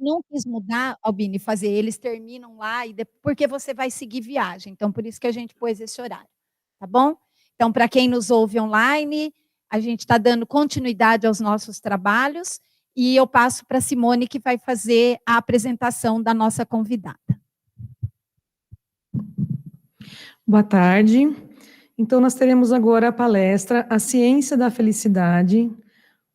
não quis mudar, Albine, fazer, eles terminam lá, porque você vai seguir viagem. Então, por isso que a gente pôs esse horário, tá bom? Então, para quem nos ouve online, a gente está dando continuidade aos nossos trabalhos e eu passo para a Simone, que vai fazer a apresentação da nossa convidada. Boa tarde. Então, nós teremos agora a palestra A Ciência da Felicidade,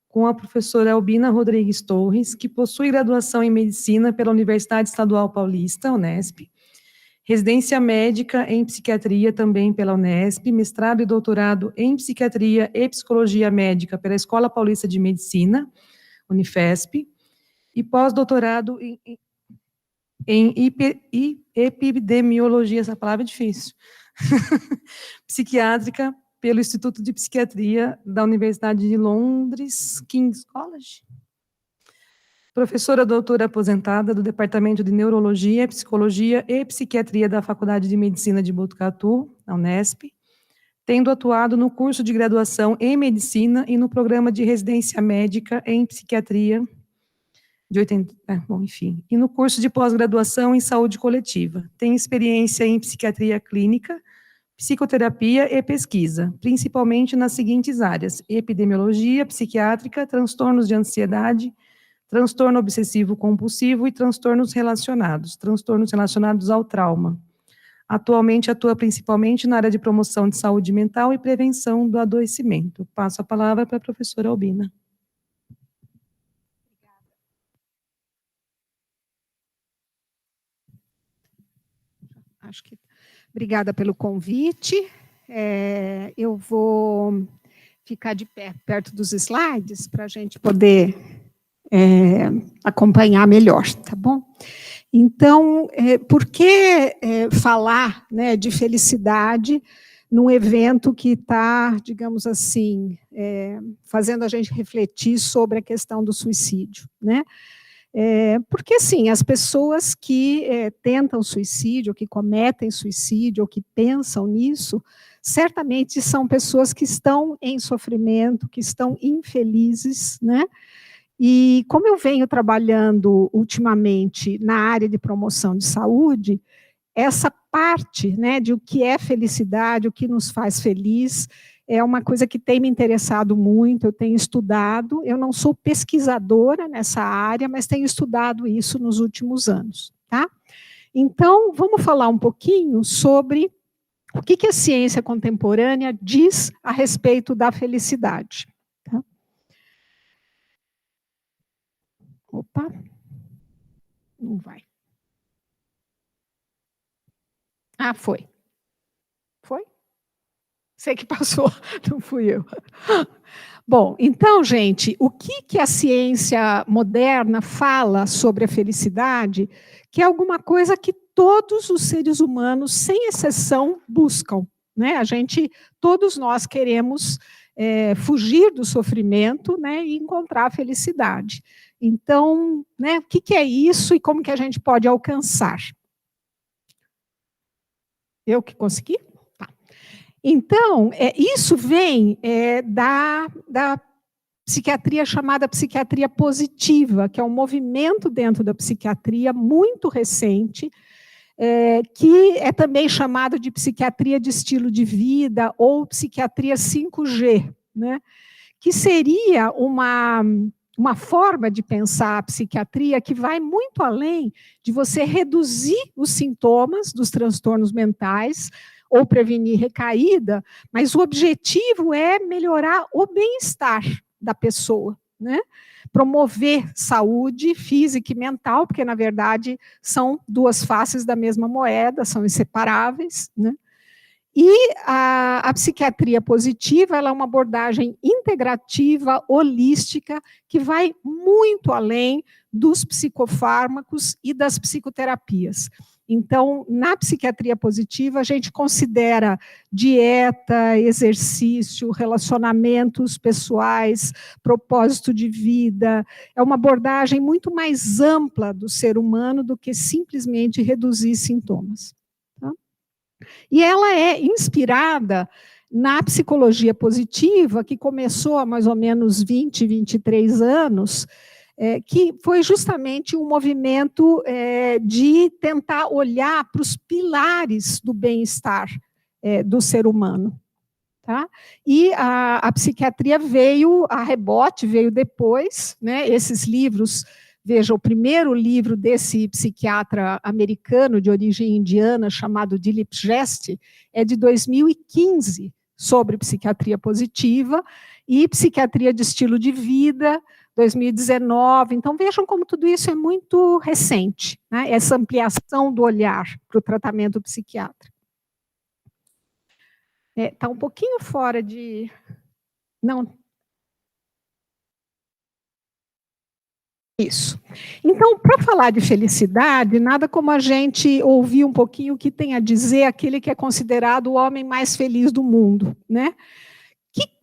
com a professora Albina Rodrigues Torres, que possui graduação em Medicina pela Universidade Estadual Paulista, Unesp, residência médica em Psiquiatria também pela Unesp, mestrado e doutorado em Psiquiatria e Psicologia Médica pela Escola Paulista de Medicina, Unifesp, e pós-doutorado em epidemiologia, essa palavra é difícil, psiquiátrica, pelo Instituto de Psiquiatria da Universidade de Londres, King's College. Professora doutora aposentada do Departamento de Neurologia, Psicologia e Psiquiatria da Faculdade de Medicina de Botucatu, na Unesp, tendo atuado no curso de graduação em Medicina e no programa de residência médica em Psiquiatria, e no curso de pós-graduação em Saúde Coletiva. Tem experiência em Psiquiatria Clínica, Psicoterapia e Pesquisa, principalmente nas seguintes áreas: epidemiologia, psiquiátrica, transtornos de ansiedade, transtorno obsessivo-compulsivo e transtornos relacionados ao trauma. Atualmente atua principalmente na área de promoção de saúde mental e prevenção do adoecimento. Passo a palavra para a professora Albina. Obrigada pelo convite. Eu vou ficar de pé, perto dos slides, para a gente poder acompanhar melhor, tá bom? Então, por que falar, né, de felicidade num evento que está, digamos assim, fazendo a gente refletir sobre a questão do suicídio, né? Porque, assim, as pessoas que tentam suicídio, ou que cometem suicídio, ou que pensam nisso, certamente são pessoas que estão em sofrimento, que estão infelizes, né? E como eu venho trabalhando ultimamente na área de promoção de saúde, essa parte, né, de o que é felicidade, o que nos faz feliz, é uma coisa que tem me interessado muito, eu tenho estudado, eu não sou pesquisadora nessa área, mas tenho estudado isso nos últimos anos, tá? Então, vamos falar um pouquinho sobre o que a ciência contemporânea diz a respeito da felicidade. Tá? Opa, não vai. Ah, foi. Foi? Sei que passou, não fui eu. Bom, então, gente, o que a ciência moderna fala sobre a felicidade, que é alguma coisa que todos os seres humanos, sem exceção, buscam, né? Todos nós queremos fugir do sofrimento, né, e encontrar a felicidade. Então, né, o que é isso e como que a gente pode alcançar? Eu que consegui? Tá. Então, isso vem da psiquiatria chamada psiquiatria positiva, que é um movimento dentro da psiquiatria muito recente, que é também chamado de psiquiatria de estilo de vida ou psiquiatria 5G, né? Que seria uma forma de pensar a psiquiatria que vai muito além de você reduzir os sintomas dos transtornos mentais ou prevenir recaída, mas o objetivo é melhorar o bem-estar da pessoa, né? Promover saúde física e mental, porque, na verdade, são duas faces da mesma moeda, são inseparáveis, né? E a psiquiatria positiva, ela é uma abordagem integrativa, holística, que vai muito além dos psicofármacos e das psicoterapias. Então, na psiquiatria positiva, a gente considera dieta, exercício, relacionamentos pessoais, propósito de vida. É uma abordagem muito mais ampla do ser humano do que simplesmente reduzir sintomas. Tá? E ela é inspirada na psicologia positiva, que começou há mais ou menos 20, 23 anos, que foi justamente um movimento de tentar olhar para os pilares do bem-estar do ser humano. Tá? E a psiquiatria veio a rebote, veio depois, né? Esses livros, veja, o primeiro livro desse psiquiatra americano de origem indiana, chamado Dilip Geste, é de 2015, sobre psiquiatria positiva, e psiquiatria de estilo de vida, 2019. Então, vejam como tudo isso é muito recente, né? Essa ampliação do olhar para o tratamento psiquiátrico. Está um pouquinho fora de... Não. Isso. Então, para falar de felicidade, nada como a gente ouvir um pouquinho o que tem a dizer aquele que é considerado o homem mais feliz do mundo, né?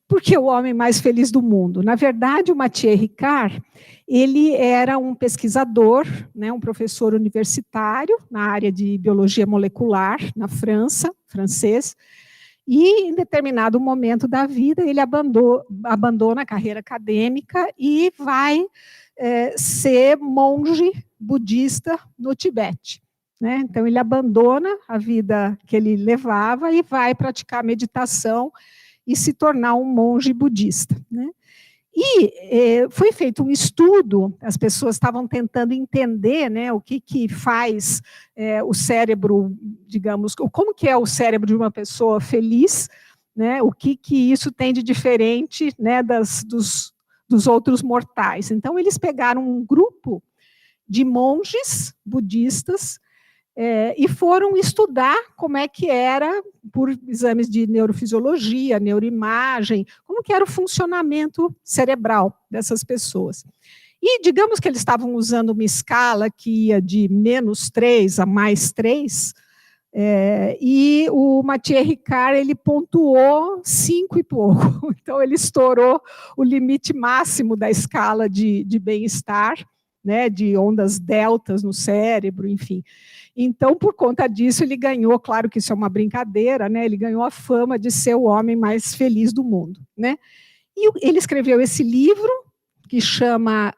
Por que o homem mais feliz do mundo? Na verdade, o Mathieu Ricard, ele era um pesquisador, né, um professor universitário na área de biologia molecular, na França, francês, e, em determinado momento da vida, ele abandona a carreira acadêmica e vai ser monge budista no Tibete. Né? Então, ele abandona a vida que ele levava e vai praticar meditação e se tornar um monge budista. Né? E foi feito um estudo, as pessoas estavam tentando entender, né, o que faz o cérebro, digamos, como que é o cérebro de uma pessoa feliz, né, o que isso tem de diferente, né, dos outros mortais. Então, eles pegaram um grupo de monges budistas e foram estudar como é que era, por exames de neurofisiologia, neuroimagem, como que era o funcionamento cerebral dessas pessoas. E digamos que eles estavam usando uma escala que ia de -3 a +3, e o Mathieu Ricard, ele pontuou 5 e pouco. Então, ele estourou o limite máximo da escala de bem-estar, né, de ondas deltas no cérebro, enfim. Então, por conta disso, ele ganhou, claro que isso é uma brincadeira, né, ele ganhou a fama de ser o homem mais feliz do mundo. Né? E ele escreveu esse livro, que chama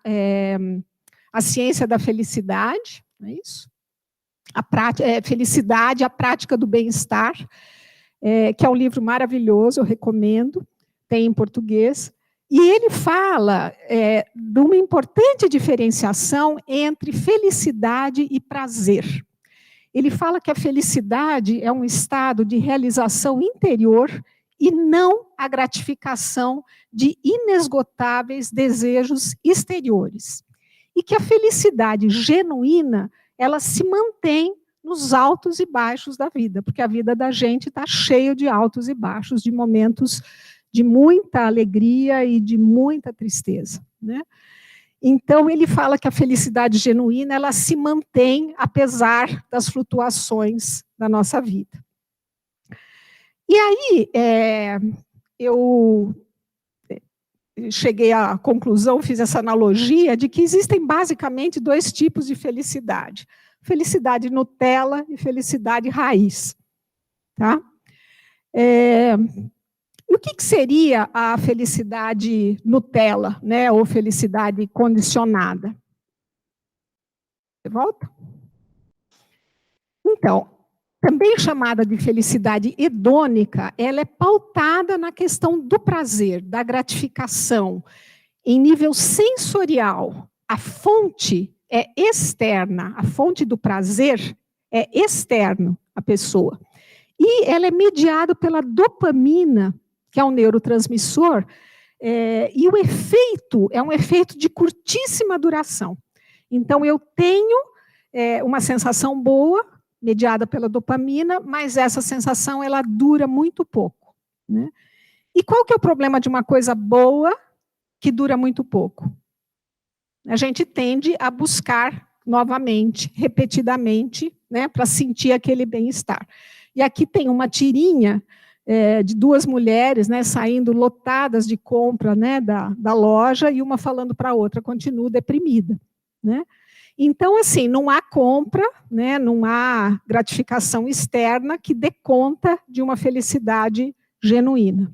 A Ciência da Felicidade, não é isso? Felicidade, a Prática do Bem-Estar, que é um livro maravilhoso, eu recomendo, tem em português. E ele fala de uma importante diferenciação entre felicidade e prazer. Ele fala que a felicidade é um estado de realização interior e não a gratificação de inesgotáveis desejos exteriores. E que a felicidade genuína, ela se mantém nos altos e baixos da vida, porque a vida da gente está cheia de altos e baixos, de momentos de muita alegria e de muita tristeza, né? Então, ele fala que a felicidade genuína, ela se mantém apesar das flutuações da nossa vida. E aí, eu cheguei à conclusão, fiz essa analogia, de que existem basicamente 2 tipos de felicidade. Felicidade Nutella e felicidade raiz. Tá? E o que seria a felicidade Nutella, né, ou felicidade condicionada? Você volta? Então, também chamada de felicidade hedônica, ela é pautada na questão do prazer, da gratificação, em nível sensorial. A fonte é externa, a fonte do prazer é externo à pessoa. E ela é mediada pela dopamina, que é um neurotransmissor, e o efeito é um efeito de curtíssima duração. Então, eu tenho uma sensação boa, mediada pela dopamina, mas essa sensação ela dura muito pouco. Né? E qual que é o problema de uma coisa boa que dura muito pouco? A gente tende a buscar novamente, repetidamente, né, para sentir aquele bem-estar. E aqui tem uma tirinha de 2 mulheres, né, saindo lotadas de compra, né, da loja, e uma falando para a outra, continuo deprimida. Né? Então, assim, não há compra, né, não há gratificação externa que dê conta de uma felicidade genuína.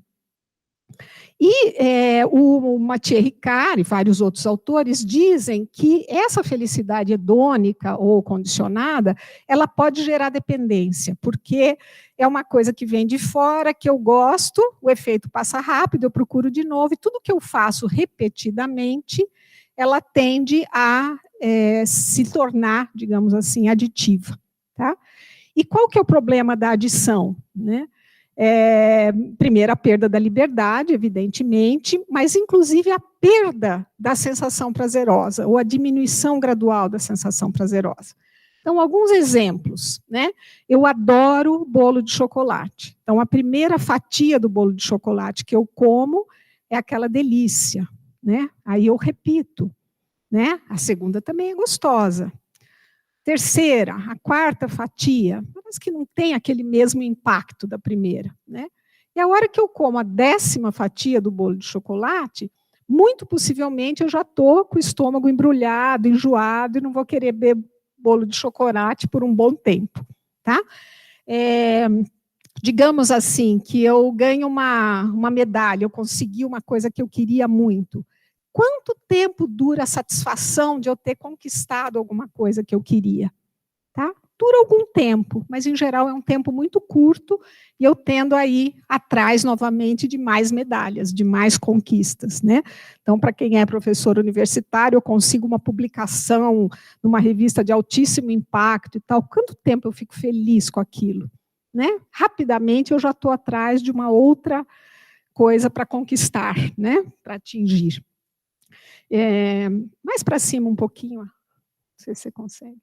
E o Mathieu Ricard e vários outros autores dizem que essa felicidade hedônica ou condicionada, ela pode gerar dependência, porque é uma coisa que vem de fora, que eu gosto, o efeito passa rápido, eu procuro de novo, e tudo que eu faço repetidamente, ela tende a se tornar, digamos assim, aditiva. Tá? E qual que é o problema da adição, né? Primeiro, a perda da liberdade, evidentemente, mas, inclusive, a perda da sensação prazerosa, ou a diminuição gradual da sensação prazerosa. Então, alguns exemplos, né? Eu adoro bolo de chocolate. Então, a primeira fatia do bolo de chocolate que eu como é aquela delícia, né? Aí eu repito, né? A segunda também é gostosa. Terceira, a quarta fatia, parece que não tem aquele mesmo impacto da primeira, né? E a hora que eu como a 10ª fatia do bolo de chocolate, muito possivelmente eu já estou com o estômago embrulhado, enjoado, e não vou querer beber bolo de chocolate por um bom tempo, tá? Digamos assim, que eu ganho uma medalha, eu consegui uma coisa que eu queria muito. Quanto tempo dura a satisfação de eu ter conquistado alguma coisa que eu queria? Tá? Dura algum tempo, mas em geral é um tempo muito curto e eu tendo a ir atrás novamente de mais medalhas, de mais conquistas, né? Então, para quem é professor universitário, eu consigo uma publicação numa revista de altíssimo impacto e tal. Quanto tempo eu fico feliz com aquilo? Né? Rapidamente eu já estou atrás de uma outra coisa para conquistar, né? Para atingir. Mais para cima um pouquinho, não sei se você consegue.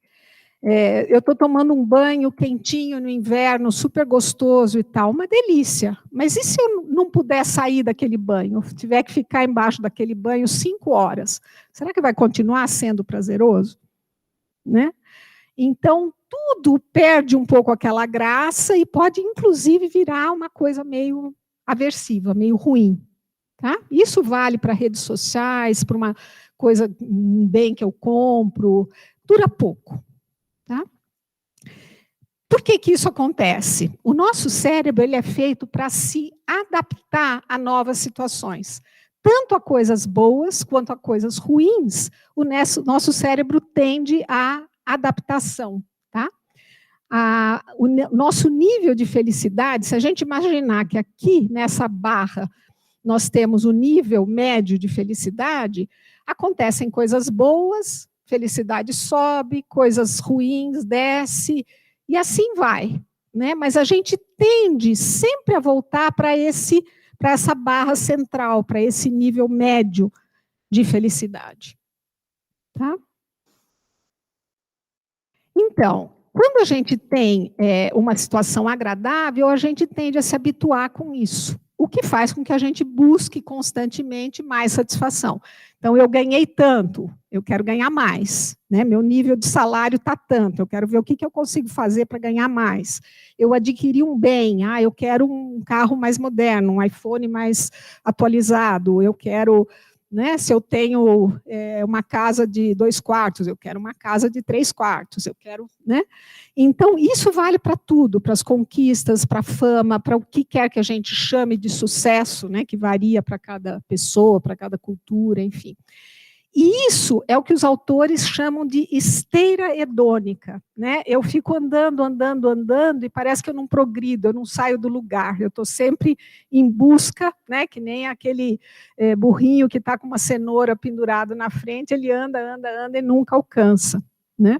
Eu estou tomando um banho quentinho no inverno, super gostoso e tal, uma delícia. Mas e se eu não puder sair daquele banho, tiver que ficar embaixo daquele banho 5 horas? Será que vai continuar sendo prazeroso? Né? Então, tudo perde um pouco aquela graça e pode, inclusive, virar uma coisa meio aversiva, meio ruim. Tá? Isso vale para redes sociais, para uma coisa, um bem que eu compro, dura pouco. Tá? Por que isso acontece? O nosso cérebro ele é feito para se adaptar a novas situações. Tanto a coisas boas quanto a coisas ruins, o nosso cérebro tende à adaptação. Tá? O nosso nível de felicidade, se a gente imaginar que aqui, nessa barra, nós temos o nível médio de felicidade, acontecem coisas boas, felicidade sobe, coisas ruins desce, e assim vai. Né? Mas a gente tende sempre a voltar para essa barra central, para esse nível médio de felicidade. Tá? Então, quando a gente tem uma situação agradável, a gente tende a se habituar com isso. O que faz com que a gente busque constantemente mais satisfação. Então, eu ganhei tanto, eu quero ganhar mais. Né? Meu nível de salário está tanto, eu quero ver o que eu consigo fazer para ganhar mais. Eu adquiri um bem, eu quero um carro mais moderno, um iPhone mais atualizado, eu quero... Né? Se eu tenho uma casa de 2 quartos, eu quero uma casa de 3 quartos, eu quero, né? Então, isso vale para tudo, para as conquistas, para a fama, para o que quer que a gente chame de sucesso, né? Que varia para cada pessoa, para cada cultura, enfim. E isso é o que os autores chamam de esteira hedônica. Né? Eu fico andando e parece que eu não progrido, eu não saio do lugar. Eu estou sempre em busca, né? Que nem aquele burrinho que está com uma cenoura pendurada na frente, ele anda e nunca alcança. Né?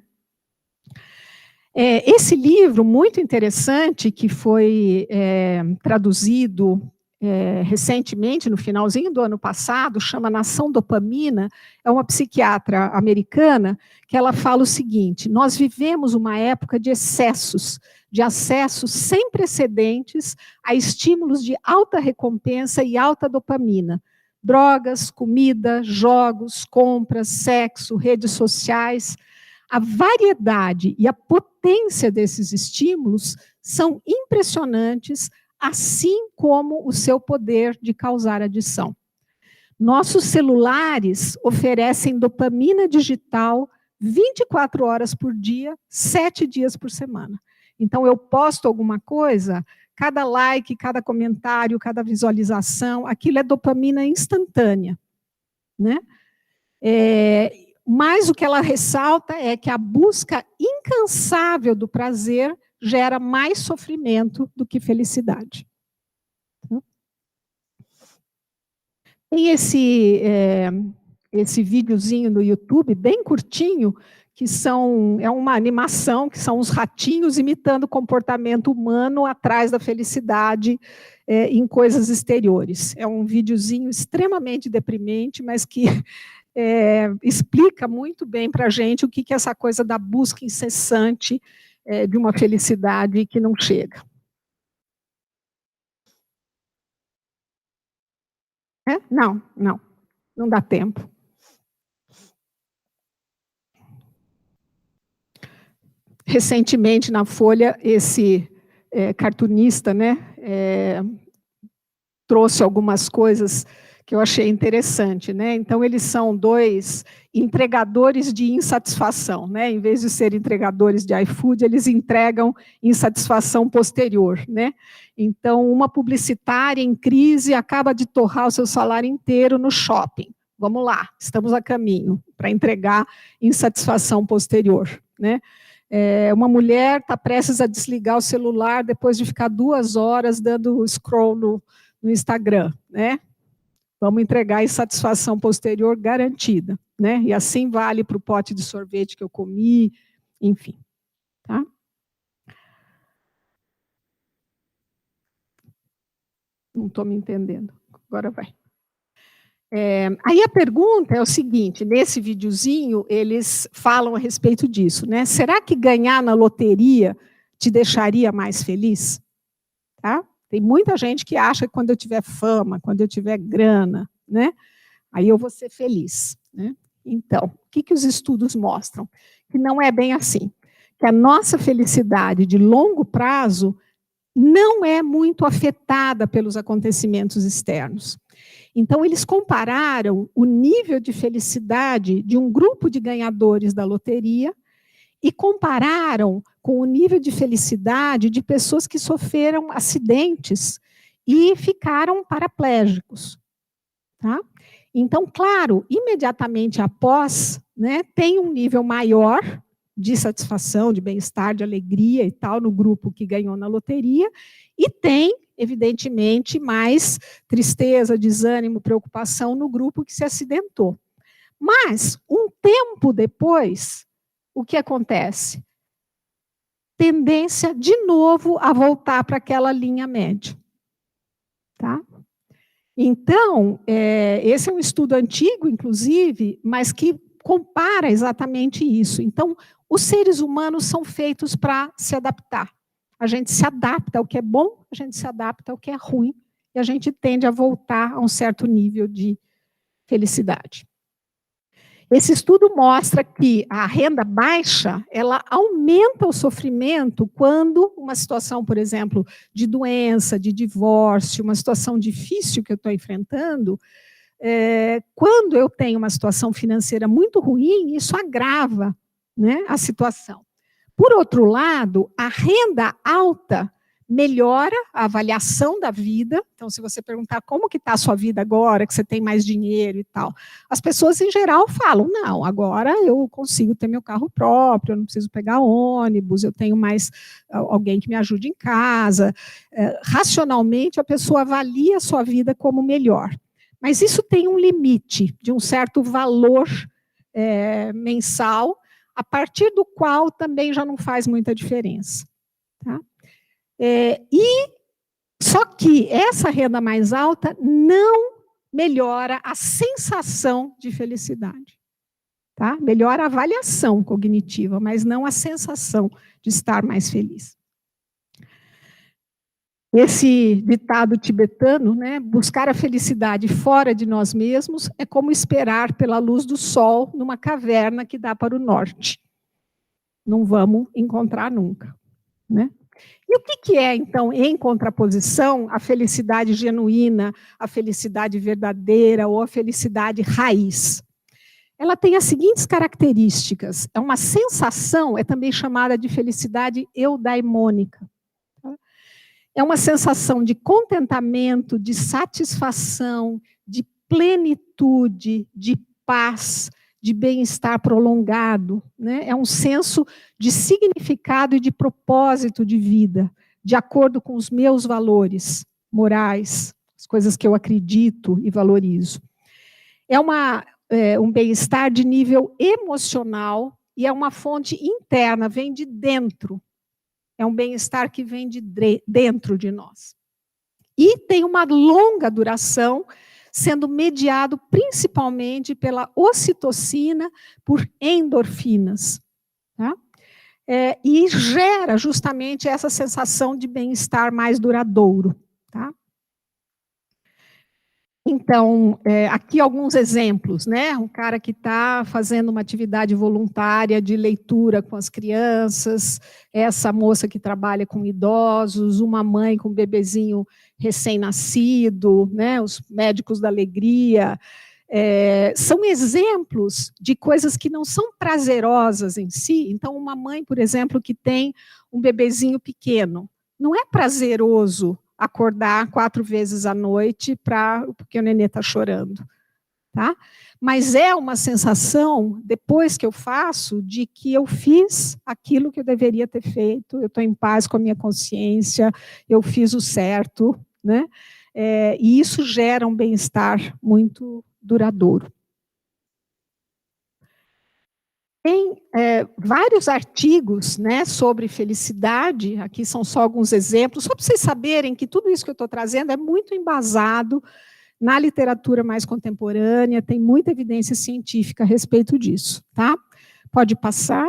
Esse livro, muito interessante, que foi traduzido recentemente, no finalzinho do ano passado, chama Nação Dopamina, é uma psiquiatra americana que ela fala o seguinte: nós vivemos uma época de excessos, de acessos sem precedentes a estímulos de alta recompensa e alta dopamina. Drogas, comida, jogos, compras, sexo, redes sociais. A variedade e a potência desses estímulos são impressionantes, assim como o seu poder de causar adição. Nossos celulares oferecem dopamina digital 24 horas por dia, 7 dias por semana. Então, eu posto alguma coisa, cada like, cada comentário, cada visualização, aquilo é dopamina instantânea, né? Mas o que ela ressalta é que a busca incansável do prazer gera mais sofrimento do que felicidade. Tem esse videozinho no YouTube, bem curtinho, que é uma animação, que são os ratinhos imitando o comportamento humano atrás da felicidade em coisas exteriores. É um videozinho extremamente deprimente, mas que explica muito bem para a gente o que é essa coisa da busca incessante de uma felicidade que não chega. Não dá tempo. Recentemente, na Folha, esse cartunista, né, trouxe algumas coisas que eu achei interessante, né? Então, eles são 2 entregadores de insatisfação, né? Em vez de ser entregadores de iFood, eles entregam insatisfação posterior, né? Então, uma publicitária em crise acaba de torrar o seu salário inteiro no shopping. Vamos lá, estamos a caminho para entregar insatisfação posterior, né? Uma mulher está prestes a desligar o celular depois de ficar 2 horas dando scroll no Instagram, né? Vamos entregar insatisfação posterior garantida, né? E assim vale para o pote de sorvete que eu comi, enfim. Tá? Não estou me entendendo. Agora vai. Aí a pergunta é o seguinte, nesse videozinho, eles falam a respeito disso, né? Será que ganhar na loteria te deixaria mais feliz? Tá? Tem muita gente que acha que quando eu tiver fama, quando eu tiver grana, né, aí eu vou ser feliz, né? Então, o que os estudos mostram? Que não é bem assim. Que a nossa felicidade de longo prazo não é muito afetada pelos acontecimentos externos. Então, eles compararam o nível de felicidade de um grupo de ganhadores da loteria e compararam com o nível de felicidade de pessoas que sofreram acidentes e ficaram paraplégicos. Tá? Então, claro, imediatamente após, né, tem um nível maior de satisfação, de bem-estar, de alegria e tal, no grupo que ganhou na loteria, e tem, evidentemente, mais tristeza, desânimo, preocupação no grupo que se acidentou. Mas, um tempo depois, o que acontece? Tendência, de novo, a voltar para aquela linha média. Tá? Então, esse é um estudo antigo, inclusive, mas que compara exatamente isso. Então, os seres humanos são feitos para se adaptar. A gente se adapta ao que é bom, a gente se adapta ao que é ruim, e a gente tende a voltar a um certo nível de felicidade. Esse estudo mostra que a renda baixa, ela aumenta o sofrimento quando uma situação, por exemplo, de doença, de divórcio, uma situação difícil que eu estou enfrentando, quando eu tenho uma situação financeira muito ruim, isso agrava, né, a situação. Por outro lado, a renda alta melhora a avaliação da vida. Então, se você perguntar como que está a sua vida agora, que você tem mais dinheiro e tal, as pessoas, em geral, falam, não, agora eu consigo ter meu carro próprio, eu não preciso pegar ônibus, eu tenho mais alguém que me ajude em casa. Racionalmente, a pessoa avalia a sua vida como melhor. Mas isso tem um limite de um certo valor mensal, a partir do qual também já não faz muita diferença. Tá? Só que essa renda mais alta não melhora a sensação de felicidade. Tá? Melhora a avaliação cognitiva, mas não a sensação de estar mais feliz. Esse ditado tibetano, né, buscar a felicidade fora de nós mesmos é como esperar pela luz do sol numa caverna que dá para o norte. Não vamos encontrar nunca, né? E o que é, então, em contraposição, a felicidade genuína, a felicidade verdadeira ou a felicidade raiz? Ela tem as seguintes características. É uma sensação, é também chamada de felicidade eudaimônica. É uma sensação de contentamento, de satisfação, de plenitude, de paz, de bem-estar prolongado, né? É um senso de significado e de propósito de vida, de acordo com os meus valores morais, as coisas que eu acredito e valorizo. É um bem-estar de nível emocional e é uma fonte interna, vem de dentro. É um bem-estar que vem de dentro de nós. E tem uma longa duração, sendo mediado principalmente pela ocitocina, por endorfinas. Tá? E gera justamente essa sensação de bem-estar mais duradouro. Tá? Então, aqui alguns exemplos, né? Um cara que está fazendo uma atividade voluntária de leitura com as crianças, essa moça que trabalha com idosos, uma mãe com um bebezinho recém-nascido, né? Os médicos da alegria. São exemplos de coisas que não são prazerosas em si. Então, uma mãe, por exemplo, que tem um bebezinho pequeno, não é prazeroso acordar 4 vezes à noite porque o nenê está chorando. Tá? Mas é uma sensação, depois que eu faço, de que eu fiz aquilo que eu deveria ter feito, eu estou em paz com a minha consciência, eu fiz o certo, né? E isso gera um bem-estar muito duradouro. Tem vários artigos, né, sobre felicidade, aqui são só alguns exemplos, só para vocês saberem que tudo isso que eu estou trazendo é muito embasado na literatura mais contemporânea, tem muita evidência científica a respeito disso, tá? Pode passar.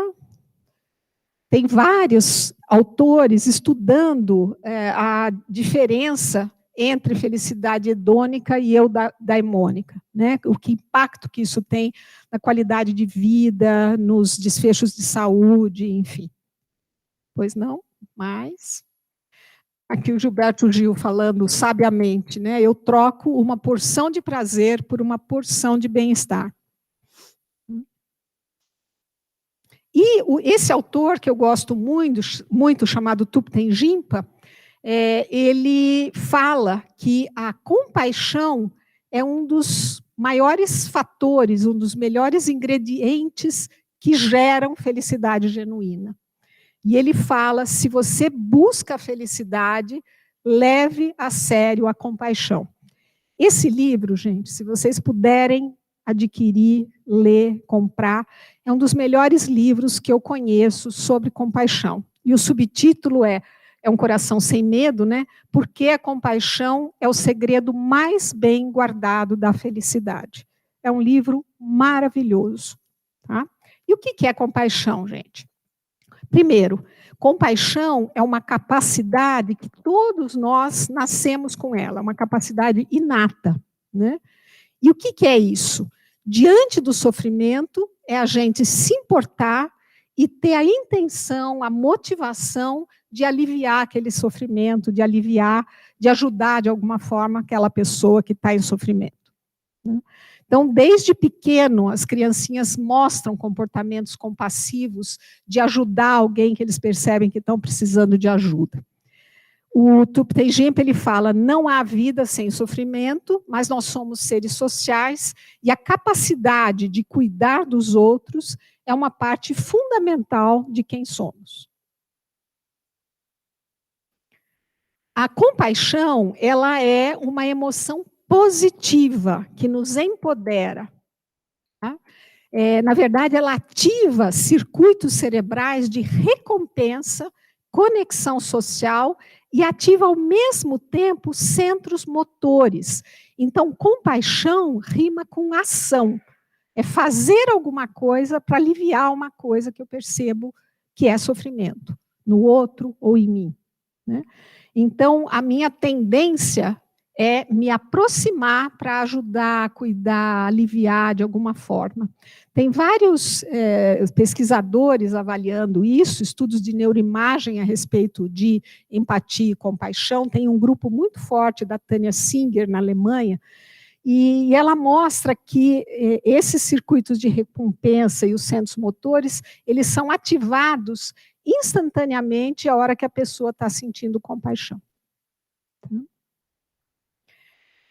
Tem vários autores estudando a diferença entre felicidade hedônica e eudaimônica, né? O que impacto que isso tem na qualidade de vida, nos desfechos de saúde, enfim. Pois não? Mas aqui o Gilberto Gil falando sabiamente, né? Eu troco uma porção de prazer por uma porção de bem-estar. E esse autor que eu gosto muito chamado Thupten Jinpa, ele fala que a compaixão é um dos maiores fatores, um dos melhores ingredientes que geram felicidade genuína. E ele fala, se você busca a felicidade, leve a sério a compaixão. Esse livro, gente, se vocês puderem adquirir, ler, comprar, é um dos melhores livros que eu conheço sobre compaixão. E o subtítulo é um coração sem medo, né? Porque a compaixão é o segredo mais bem guardado da felicidade. É um livro maravilhoso. Tá? E o que é compaixão, gente? Primeiro, compaixão é uma capacidade que todos nós nascemos com ela, uma capacidade inata, né? E o que é isso? Diante do sofrimento, é a gente se importar e ter a intenção, a motivação de aliviar aquele sofrimento, de aliviar, de ajudar de alguma forma aquela pessoa que está em sofrimento. Então, desde pequeno, as criancinhas mostram comportamentos compassivos de ajudar alguém que eles percebem que estão precisando de ajuda. O Thupten Jinpa, ele fala, não há vida sem sofrimento, mas nós somos seres sociais e a capacidade de cuidar dos outros é uma parte fundamental de quem somos. A compaixão, ela é uma emoção positiva que nos empodera. Tá? Na verdade, ela ativa circuitos cerebrais de recompensa, conexão social e ativa ao mesmo tempo centros motores. Então, compaixão rima com ação. É fazer alguma coisa para aliviar uma coisa que eu percebo que é sofrimento, no outro ou em mim. Né? Então, a minha tendência é me aproximar para ajudar, cuidar, aliviar de alguma forma. Tem vários pesquisadores avaliando isso, estudos de neuroimagem a respeito de empatia e compaixão. Tem um grupo muito forte da Tânia Singer, na Alemanha, e ela mostra que esses circuitos de recompensa e os centros motores, eles são ativados instantaneamente a hora que a pessoa está sentindo compaixão.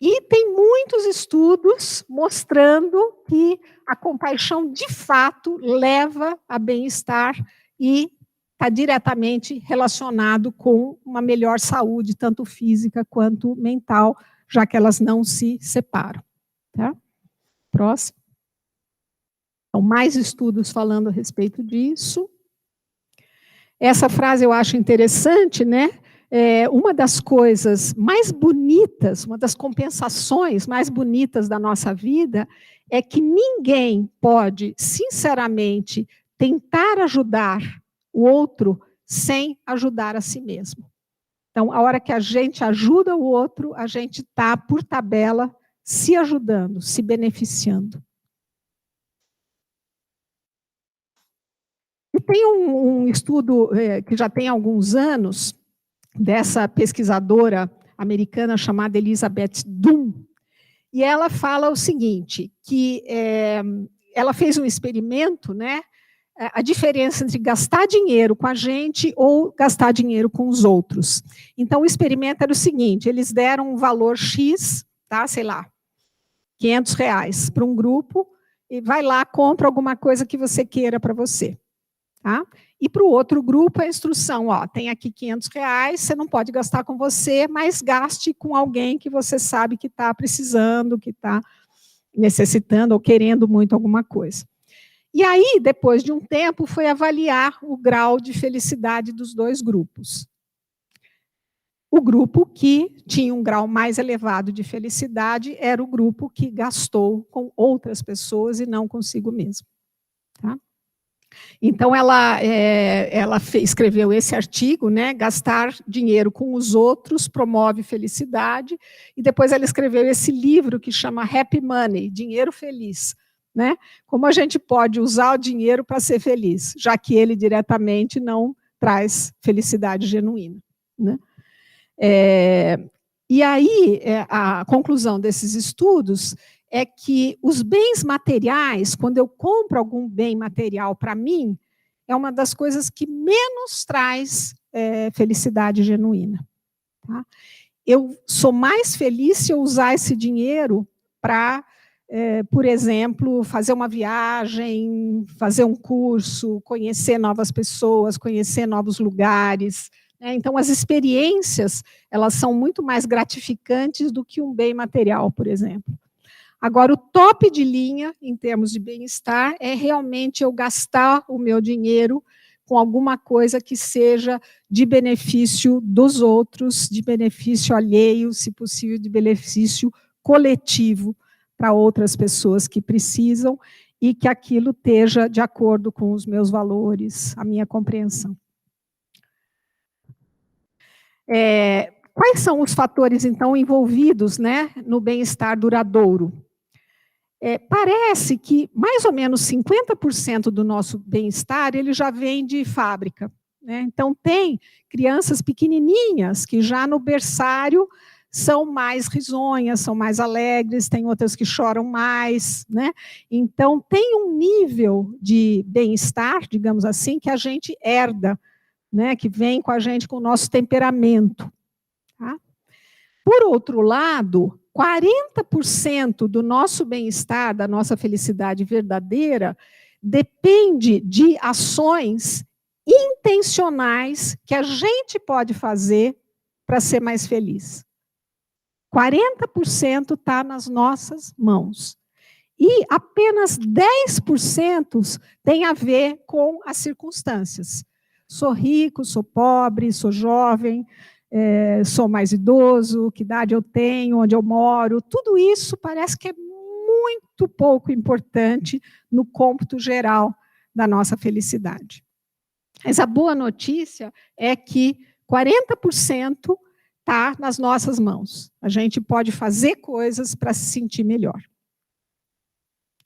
E tem muitos estudos mostrando que a compaixão, de fato, leva a bem-estar e está diretamente relacionado com uma melhor saúde, tanto física quanto mental, já que elas não se separam. Tá? Próximo. Então, mais estudos falando a respeito disso. Essa frase eu acho interessante, né? Uma das coisas mais bonitas, uma das compensações mais bonitas da nossa vida é que ninguém pode, sinceramente, tentar ajudar o outro sem ajudar a si mesmo. Então, a hora que a gente ajuda o outro, a gente está, por tabela, se ajudando, se beneficiando. E tem um estudo que já tem alguns anos, dessa pesquisadora americana chamada Elizabeth Dunn, e ela fala o seguinte, que ela fez um experimento, né, a diferença entre gastar dinheiro com a gente ou gastar dinheiro com os outros. Então, o experimento era o seguinte, eles deram um valor X, tá, sei lá, R$500 para um grupo, e vai lá, compra alguma coisa que você queira para você. Tá? E para o outro grupo, a instrução, ó, tem aqui R$500, você não pode gastar com você, mas gaste com alguém que você sabe que está precisando, que está necessitando ou querendo muito alguma coisa. E aí, depois de um tempo, foi avaliar o grau de felicidade dos dois grupos. O grupo que tinha um grau mais elevado de felicidade era o grupo que gastou com outras pessoas e não consigo mesmo. Tá? Então, ela escreveu esse artigo, né, gastar dinheiro com os outros promove felicidade, e depois ela escreveu esse livro que chama Happy Money, Dinheiro Feliz. Né? Como a gente pode usar o dinheiro para ser feliz, já que ele diretamente não traz felicidade genuína. Né? E aí, a conclusão desses estudos é que os bens materiais, quando eu compro algum bem material para mim, é uma das coisas que menos traz felicidade genuína. Tá? Eu sou mais feliz se eu usar esse dinheiro para, por exemplo, fazer uma viagem, fazer um curso, conhecer novas pessoas, conhecer novos lugares. Né? Então, as experiências, elas são muito mais gratificantes do que um bem material, por exemplo. Agora, o top de linha, em termos de bem-estar, é realmente eu gastar o meu dinheiro com alguma coisa que seja de benefício dos outros, de benefício alheio, se possível, de benefício coletivo para outras pessoas que precisam e que aquilo esteja de acordo com os meus valores, a minha compreensão. Quais são os fatores, então, envolvidos, né, no bem-estar duradouro? Parece que mais ou menos 50% do nosso bem-estar ele já vem de fábrica. Né? Então, tem crianças pequenininhas que já no berçário são mais risonhas, são mais alegres, tem outras que choram mais. Né? Então, tem um nível de bem-estar, digamos assim, que a gente herda, né? Que vem com a gente com o nosso temperamento. Tá? Por outro lado, 40% do nosso bem-estar, da nossa felicidade verdadeira, depende de ações intencionais que a gente pode fazer para ser mais feliz. 40% está nas nossas mãos. E apenas 10% tem a ver com as circunstâncias. Sou rico, sou pobre, sou jovem, sou mais idoso, que idade eu tenho, onde eu moro, tudo isso parece que é muito pouco importante no cômputo geral da nossa felicidade. Mas a boa notícia é que 40% está nas nossas mãos. A gente pode fazer coisas para se sentir melhor.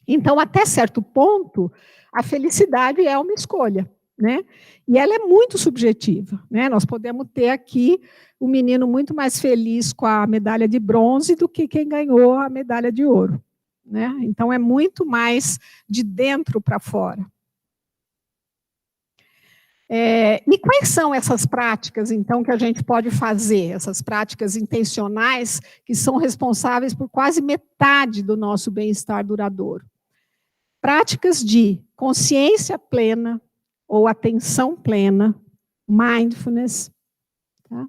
Então, até certo ponto, a felicidade é uma escolha. Né? E ela é muito subjetiva. Né? Nós podemos ter aqui um menino muito mais feliz com a medalha de bronze do que quem ganhou a medalha de ouro. Né? Então, é muito mais de dentro para fora. E quais são essas práticas, então, que a gente pode fazer? Essas práticas intencionais que são responsáveis por quase metade do nosso bem-estar duradouro. Práticas de consciência plena ou atenção plena, mindfulness. Tá?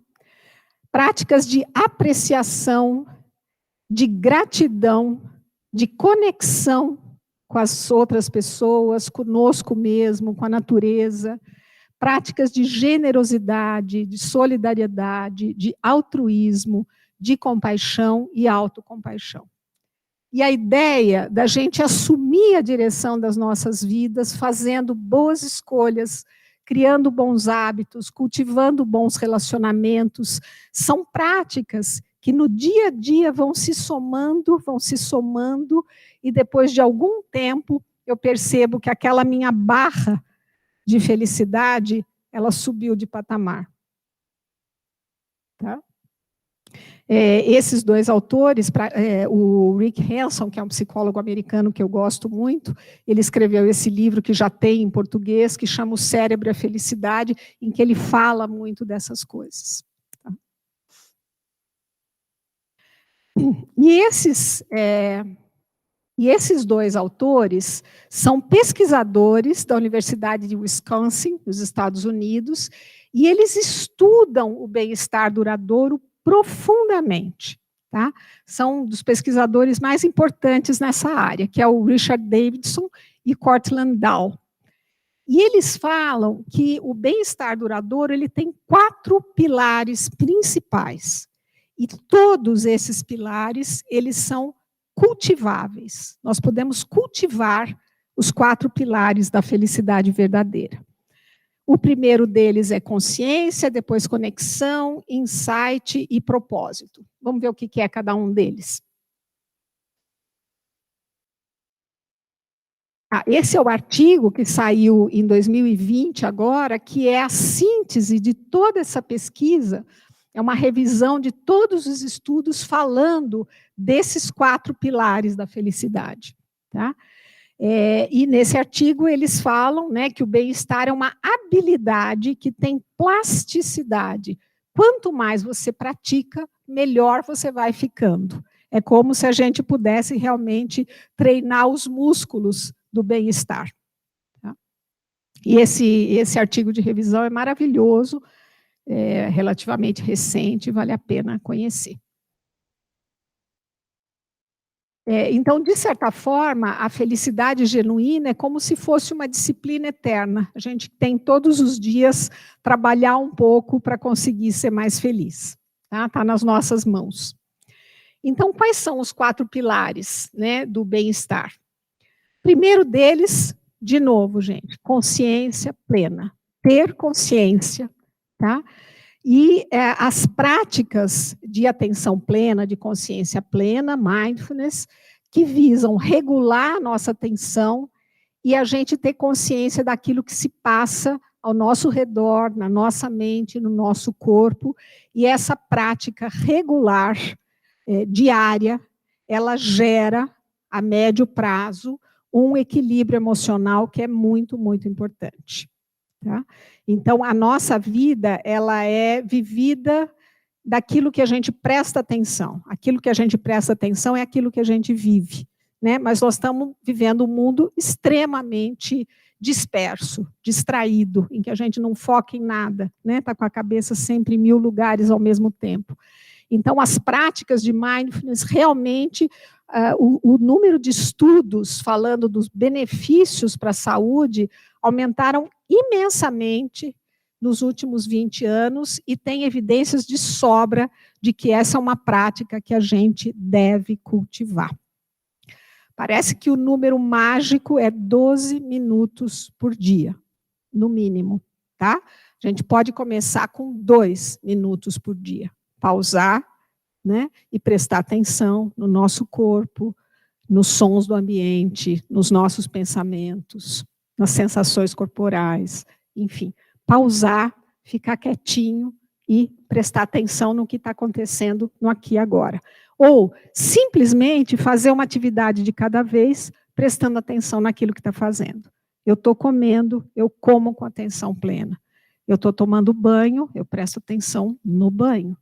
Práticas de apreciação, de gratidão, de conexão com as outras pessoas, conosco mesmo, com a natureza. Práticas de generosidade, de solidariedade, de altruísmo, de compaixão e autocompaixão. E a ideia da gente assumir a direção das nossas vidas, fazendo boas escolhas, criando bons hábitos, cultivando bons relacionamentos, são práticas que no dia a dia vão se somando, e depois de algum tempo eu percebo que aquela minha barra de felicidade, ela subiu de patamar. Tá? Esses dois autores, o Rick Hanson, que é um psicólogo americano que eu gosto muito, ele escreveu esse livro que já tem em português, que chama O Cérebro e a Felicidade, em que ele fala muito dessas coisas. Tá? E esses dois autores são pesquisadores da Universidade de Wisconsin, nos Estados Unidos, e eles estudam o bem-estar duradouro profundamente. Tá? São dos pesquisadores mais importantes nessa área, que é o Richard Davidson e Cortland Dow. E eles falam que o bem-estar duradouro ele tem 4 pilares principais. E todos esses pilares, eles são cultiváveis. Nós podemos cultivar os 4 pilares da felicidade verdadeira. O primeiro deles é consciência, depois conexão, insight e propósito. Vamos ver o que é cada um deles. Esse é o artigo que saiu em 2020 agora, que é a síntese de toda essa pesquisa. É uma revisão de todos os estudos falando desses 4 pilares da felicidade. Tá? E nesse artigo eles falam, né, que o bem-estar é uma habilidade que tem plasticidade. Quanto mais você pratica, melhor você vai ficando. É como se a gente pudesse realmente treinar os músculos do bem-estar. Tá? E esse artigo de revisão é maravilhoso, relativamente recente, vale a pena conhecer. Então, de certa forma, a felicidade genuína é como se fosse uma disciplina eterna. A gente tem todos os dias trabalhar um pouco para conseguir ser mais feliz. Tá nas nossas mãos. Então, quais são os 4 pilares, né, do bem-estar? Primeiro deles, de novo, gente, consciência plena. Ter consciência. Tá? E as práticas de atenção plena, de consciência plena, mindfulness, que visam regular a nossa atenção e a gente ter consciência daquilo que se passa ao nosso redor, na nossa mente, no nosso corpo. E essa prática regular, diária, ela gera, a médio prazo, um equilíbrio emocional que é muito, muito importante. Tá? Então, a nossa vida, ela é vivida daquilo que a gente presta atenção. Aquilo que a gente presta atenção é aquilo que a gente vive. Né? Mas nós estamos vivendo um mundo extremamente disperso, distraído, em que a gente não foca em nada, né? Está com a cabeça sempre em 1000 lugares ao mesmo tempo. Então, as práticas de mindfulness, realmente, o número de estudos falando dos benefícios para a saúde aumentaram imensamente nos últimos 20 anos e tem evidências de sobra de que essa é uma prática que a gente deve cultivar. Parece que o número mágico é 12 minutos por dia, no mínimo, tá? A gente pode começar com 2 minutos por dia. Pausar, né? E prestar atenção no nosso corpo, nos sons do ambiente, nos nossos pensamentos, nas sensações corporais, enfim. Pausar, ficar quietinho e prestar atenção no que está acontecendo no aqui e agora. Ou, simplesmente, fazer uma atividade de cada vez, prestando atenção naquilo que está fazendo. Eu estou comendo, eu como com atenção plena. eu estou tomando banho, eu presto atenção no banho.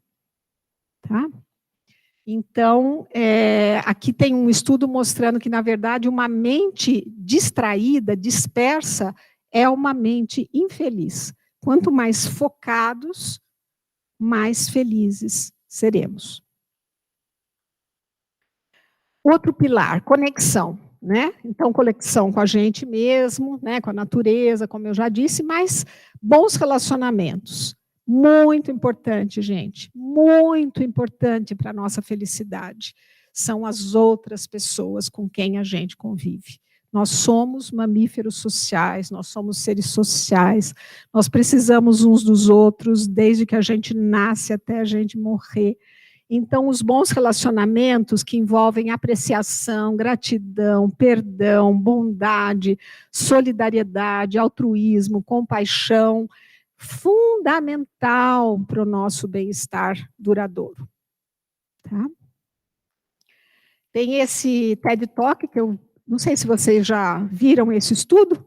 Tá? Então, aqui tem um estudo mostrando que, na verdade, uma mente distraída, dispersa, é uma mente infeliz. Quanto mais focados, mais felizes seremos. Outro pilar, conexão, né? Então, conexão com a gente mesmo, né? Com a natureza, como eu já disse, mas bons relacionamentos. Muito importante, gente, muito importante para a nossa felicidade. São as outras pessoas com quem a gente convive. Nós somos mamíferos sociais, nós somos seres sociais, nós precisamos uns dos outros desde que a gente nasce até a gente morrer. Então, os bons relacionamentos que envolvem apreciação, gratidão, perdão, bondade, solidariedade, altruísmo, compaixão, fundamental para o nosso bem-estar duradouro. Tá? Tem esse TED Talk, que eu não sei se vocês já viram esse estudo.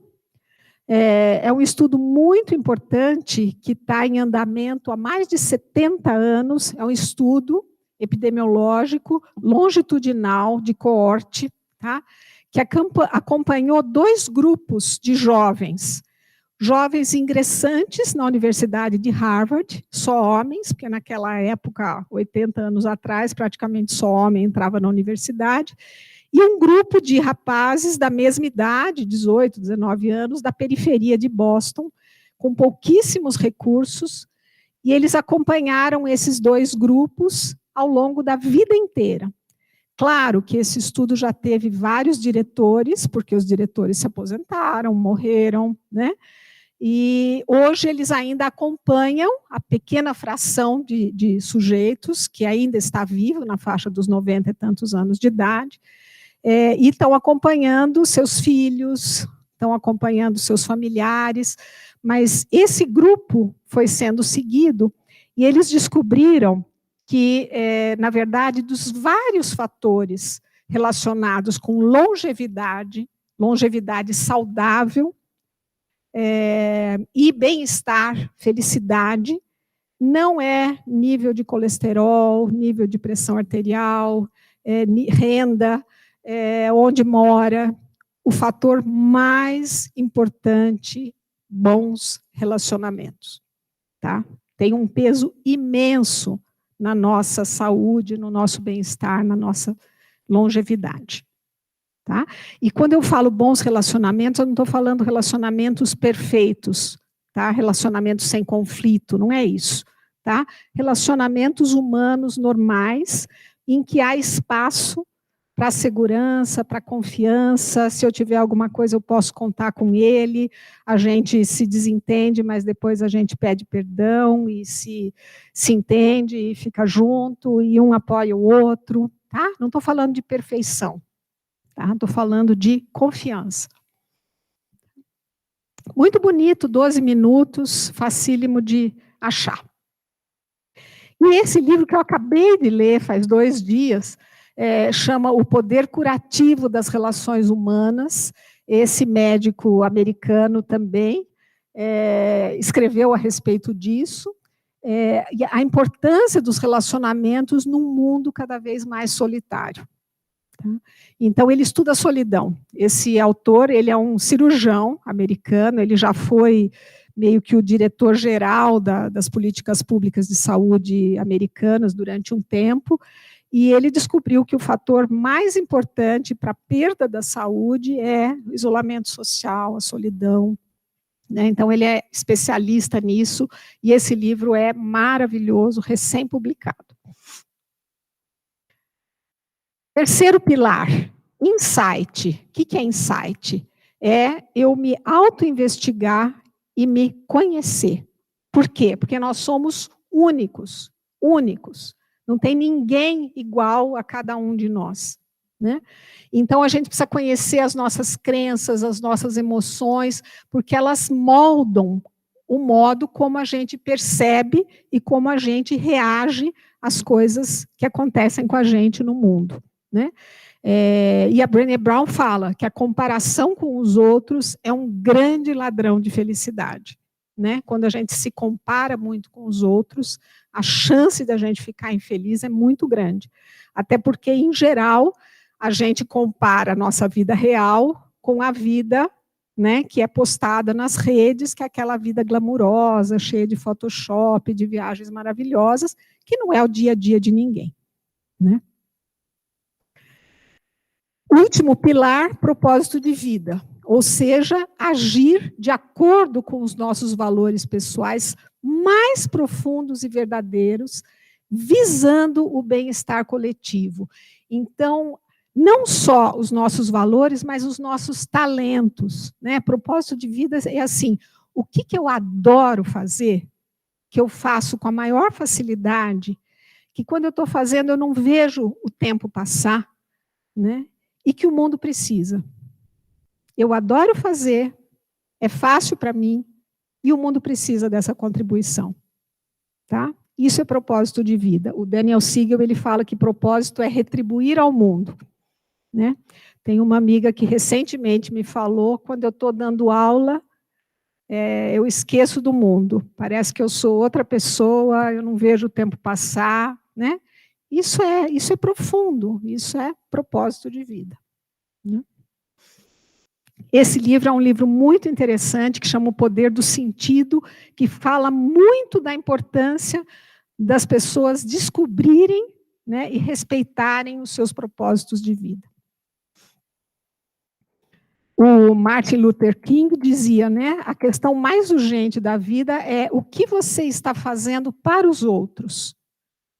É um estudo muito importante que está em andamento há mais de 70 anos. É um estudo epidemiológico longitudinal de coorte, tá? Que acompanhou 2 grupos de jovens ingressantes na Universidade de Harvard, só homens, porque naquela época, 80 anos atrás, praticamente só homem entrava na universidade, e um grupo de rapazes da mesma idade, 18, 19 anos, da periferia de Boston, com pouquíssimos recursos, e eles acompanharam esses 2 grupos ao longo da vida inteira. Claro que esse estudo já teve vários diretores, porque os diretores se aposentaram, morreram, né? E hoje eles ainda acompanham a pequena fração de sujeitos que ainda está vivo, na faixa dos 90 e tantos anos de idade, e estão acompanhando seus filhos, estão acompanhando seus familiares, mas esse grupo foi sendo seguido e eles descobriram que, na verdade, dos vários fatores relacionados com longevidade saudável, e bem-estar, felicidade, não é nível de colesterol, nível de pressão arterial, renda, onde mora. O fator mais importante, bons relacionamentos. Tá? Tem um peso imenso na nossa saúde, no nosso bem-estar, na nossa longevidade. Tá? E quando eu falo bons relacionamentos, eu não estou falando relacionamentos perfeitos, tá? Relacionamentos sem conflito, não é isso. Tá? Relacionamentos humanos normais, em que há espaço para segurança, para confiança. Se eu tiver alguma coisa, eu posso contar com ele. A gente se desentende, mas depois a gente pede perdão e se entende e fica junto, e um apoia o outro. Tá? Não estou falando de perfeição. Estou falando de confiança. Muito bonito, 12 minutos, facílimo de achar. E esse livro que eu acabei de ler faz 2 dias, chama O Poder Curativo das Relações Humanas. Esse médico americano também escreveu a respeito disso. E a importância dos relacionamentos num mundo cada vez mais solitário. Tá? Então, ele estuda a solidão. Esse autor, ele é um cirurgião americano, ele já foi meio que o diretor-geral das políticas públicas de saúde americanas durante um tempo, e ele descobriu que o fator mais importante para a perda da saúde é o isolamento social, a solidão. Né? Então, ele é especialista nisso, e esse livro é maravilhoso, recém-publicado. Terceiro pilar, insight. O que é insight? É eu me auto-investigar e me conhecer. Por quê? Porque nós somos únicos, únicos. Não tem ninguém igual a cada um de nós. Né? Então, a gente precisa conhecer as nossas crenças, as nossas emoções, porque elas moldam o modo como a gente percebe e como a gente reage às coisas que acontecem com a gente no mundo. Né? E a Brené Brown fala que a comparação com os outros é um grande ladrão de felicidade. né? Quando a gente se compara muito com os outros, a chance da gente ficar infeliz é muito grande. Até porque, em geral, a gente compara a nossa vida real com a vida, né, que é postada nas redes, que é aquela vida glamurosa, cheia de Photoshop, de viagens maravilhosas, que não é o dia a dia de ninguém, né? Último pilar, propósito de vida, ou seja, agir de acordo com os nossos valores pessoais mais profundos e verdadeiros, visando o bem-estar coletivo. Então, não só os nossos valores, mas os nossos talentos, né? Propósito de vida é assim, o que eu adoro fazer, que eu faço com a maior facilidade, que quando eu estou fazendo eu não vejo o tempo passar, né? E que o mundo precisa. Eu adoro fazer, é fácil para mim, e o mundo precisa dessa contribuição. Tá? Isso é propósito de vida. O Daniel Siegel, ele fala que propósito é retribuir ao mundo. Né? Tem uma amiga que recentemente me falou, quando eu estou dando aula, eu esqueço do mundo. Parece que eu sou outra pessoa, eu não vejo o tempo passar. Né? Isso é profundo, isso é propósito de vida. Né? Esse livro é um livro muito interessante, que chama O Poder do Sentido, que fala muito da importância das pessoas descobrirem, né, e respeitarem os seus propósitos de vida. O Martin Luther King dizia, né, a questão mais urgente da vida é o que você está fazendo para os outros.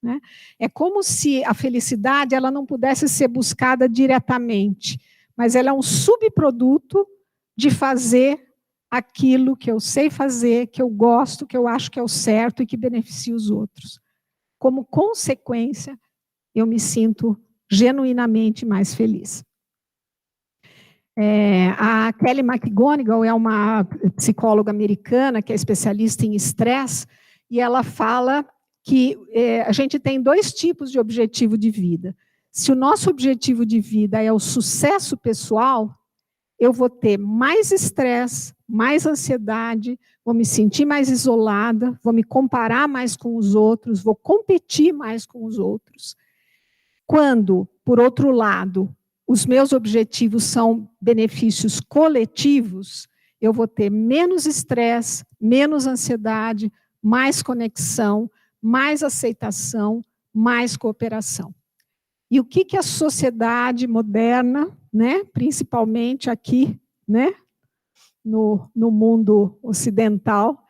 Né? É como se a felicidade ela não pudesse ser buscada diretamente, mas ela é um subproduto de fazer aquilo que eu sei fazer, que eu gosto, que eu acho que é o certo e que beneficia os outros. Como consequência, eu me sinto genuinamente mais feliz. A Kelly McGonigal é uma psicóloga americana que é especialista em estresse, e ela fala que a gente tem 2 tipos de objetivo de vida. Se o nosso objetivo de vida é o sucesso pessoal, eu vou ter mais estresse, mais ansiedade, vou me sentir mais isolada, vou me comparar mais com os outros, vou competir mais com os outros. Quando, por outro lado, os meus objetivos são benefícios coletivos, eu vou ter menos estresse, menos ansiedade, mais conexão, mais aceitação, mais cooperação. E o que a sociedade moderna, né, principalmente aqui, né, no mundo ocidental,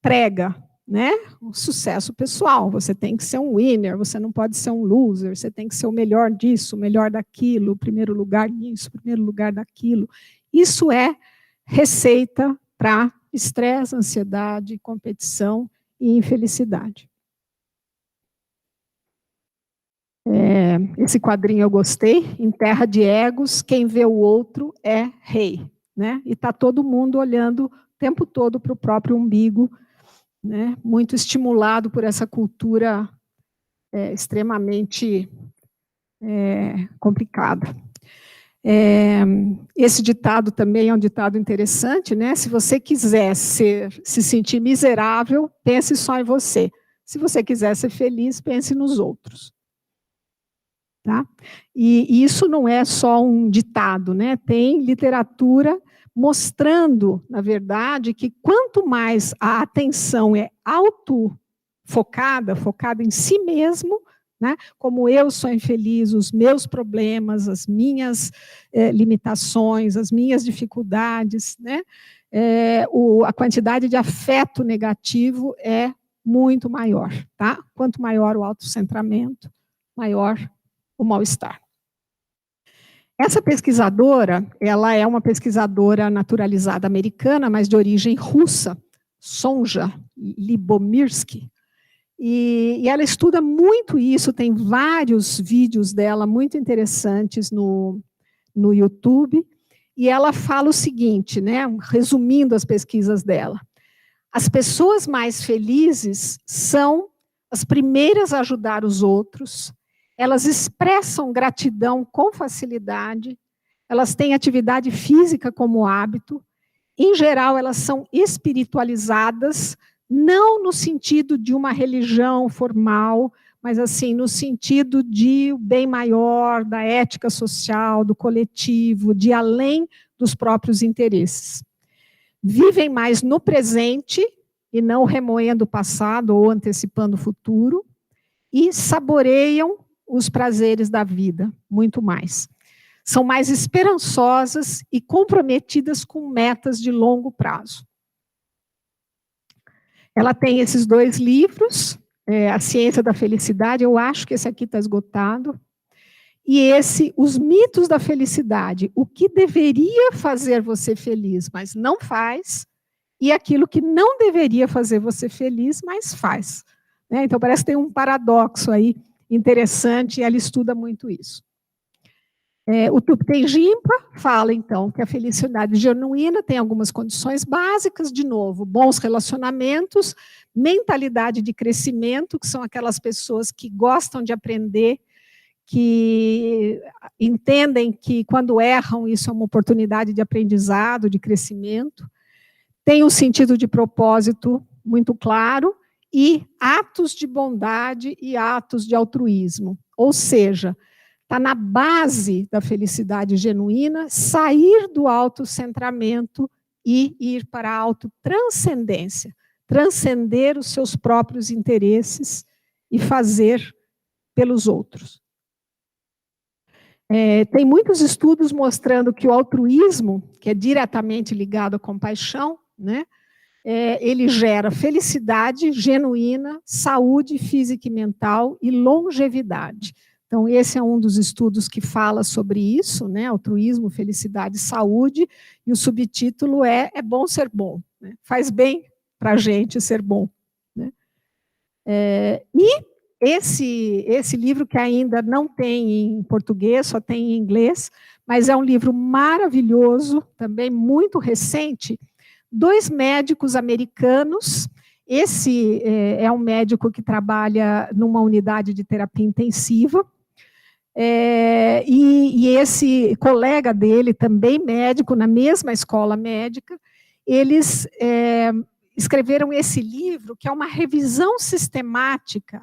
prega? Né? O sucesso pessoal, você tem que ser um winner, você não pode ser um loser, você tem que ser o melhor disso, o melhor daquilo, o primeiro lugar nisso, o primeiro lugar daquilo. Isso é receita para estresse, ansiedade, competição e infelicidade. Esse quadrinho eu gostei, em terra de egos, quem vê o outro é rei. Né? E está todo mundo olhando o tempo todo para o próprio umbigo, né, muito estimulado por essa cultura extremamente complicada. Esse ditado também é um ditado interessante, né? Se você quiser se sentir miserável, pense só em você. Se você quiser ser feliz, pense nos outros. Tá? E isso não é só um ditado, né? Tem literatura mostrando, na verdade, que quanto mais a atenção é autofocada, focada em si mesmo, né, como eu sou infeliz, os meus problemas, as minhas limitações, as minhas dificuldades, né, a quantidade de afeto negativo é muito maior. Tá? Quanto maior o autocentramento, maior o mal-estar. Essa pesquisadora, ela é uma pesquisadora naturalizada americana, mas de origem russa, Sonja Lyubomirsky, e ela estuda muito isso, tem vários vídeos dela muito interessantes no YouTube, e ela fala o seguinte, né, resumindo as pesquisas dela: as pessoas mais felizes são as primeiras a ajudar os outros, elas expressam gratidão com facilidade, elas têm atividade física como hábito, em geral, elas são espiritualizadas, não no sentido de uma religião formal, mas assim, no sentido de o bem maior, da ética social, do coletivo, de além dos próprios interesses. Vivem mais no presente e não remoendo o passado ou antecipando o futuro, e saboreiam os prazeres da vida, muito mais. São mais esperançosas e comprometidas com metas de longo prazo. Ela tem esses 2 livros, A Ciência da Felicidade, eu acho que esse aqui está esgotado, e esse, Os Mitos da Felicidade, o que deveria fazer você feliz, mas não faz, e aquilo que não deveria fazer você feliz, mas faz. Então, parece que tem um paradoxo aí interessante, e ela estuda muito isso. O Thupten Jinpa fala, então, que a felicidade genuína tem algumas condições básicas, de novo, bons relacionamentos, mentalidade de crescimento, que são aquelas pessoas que gostam de aprender, que entendem que quando erram, isso é uma oportunidade de aprendizado, de crescimento, tem um sentido de propósito muito claro, e atos de bondade e atos de altruísmo. Ou seja, está na base da felicidade genuína sair do autocentramento e ir para a autotranscendência, transcender os seus próprios interesses e fazer pelos outros. Tem muitos estudos mostrando que o altruísmo, que é diretamente ligado à compaixão, né, ele gera felicidade genuína, saúde física e mental e longevidade. Então, esse é um dos estudos que fala sobre isso, né, altruísmo, felicidade e saúde, e o subtítulo é bom ser bom, né, faz bem para a gente ser bom. Né. E esse livro, que ainda não tem em português, só tem em inglês, mas é um livro maravilhoso, também muito recente, 2 médicos americanos. Esse é um médico que trabalha numa unidade de terapia intensiva, e esse colega dele, também médico, na mesma escola médica, eles escreveram esse livro, que é uma revisão sistemática,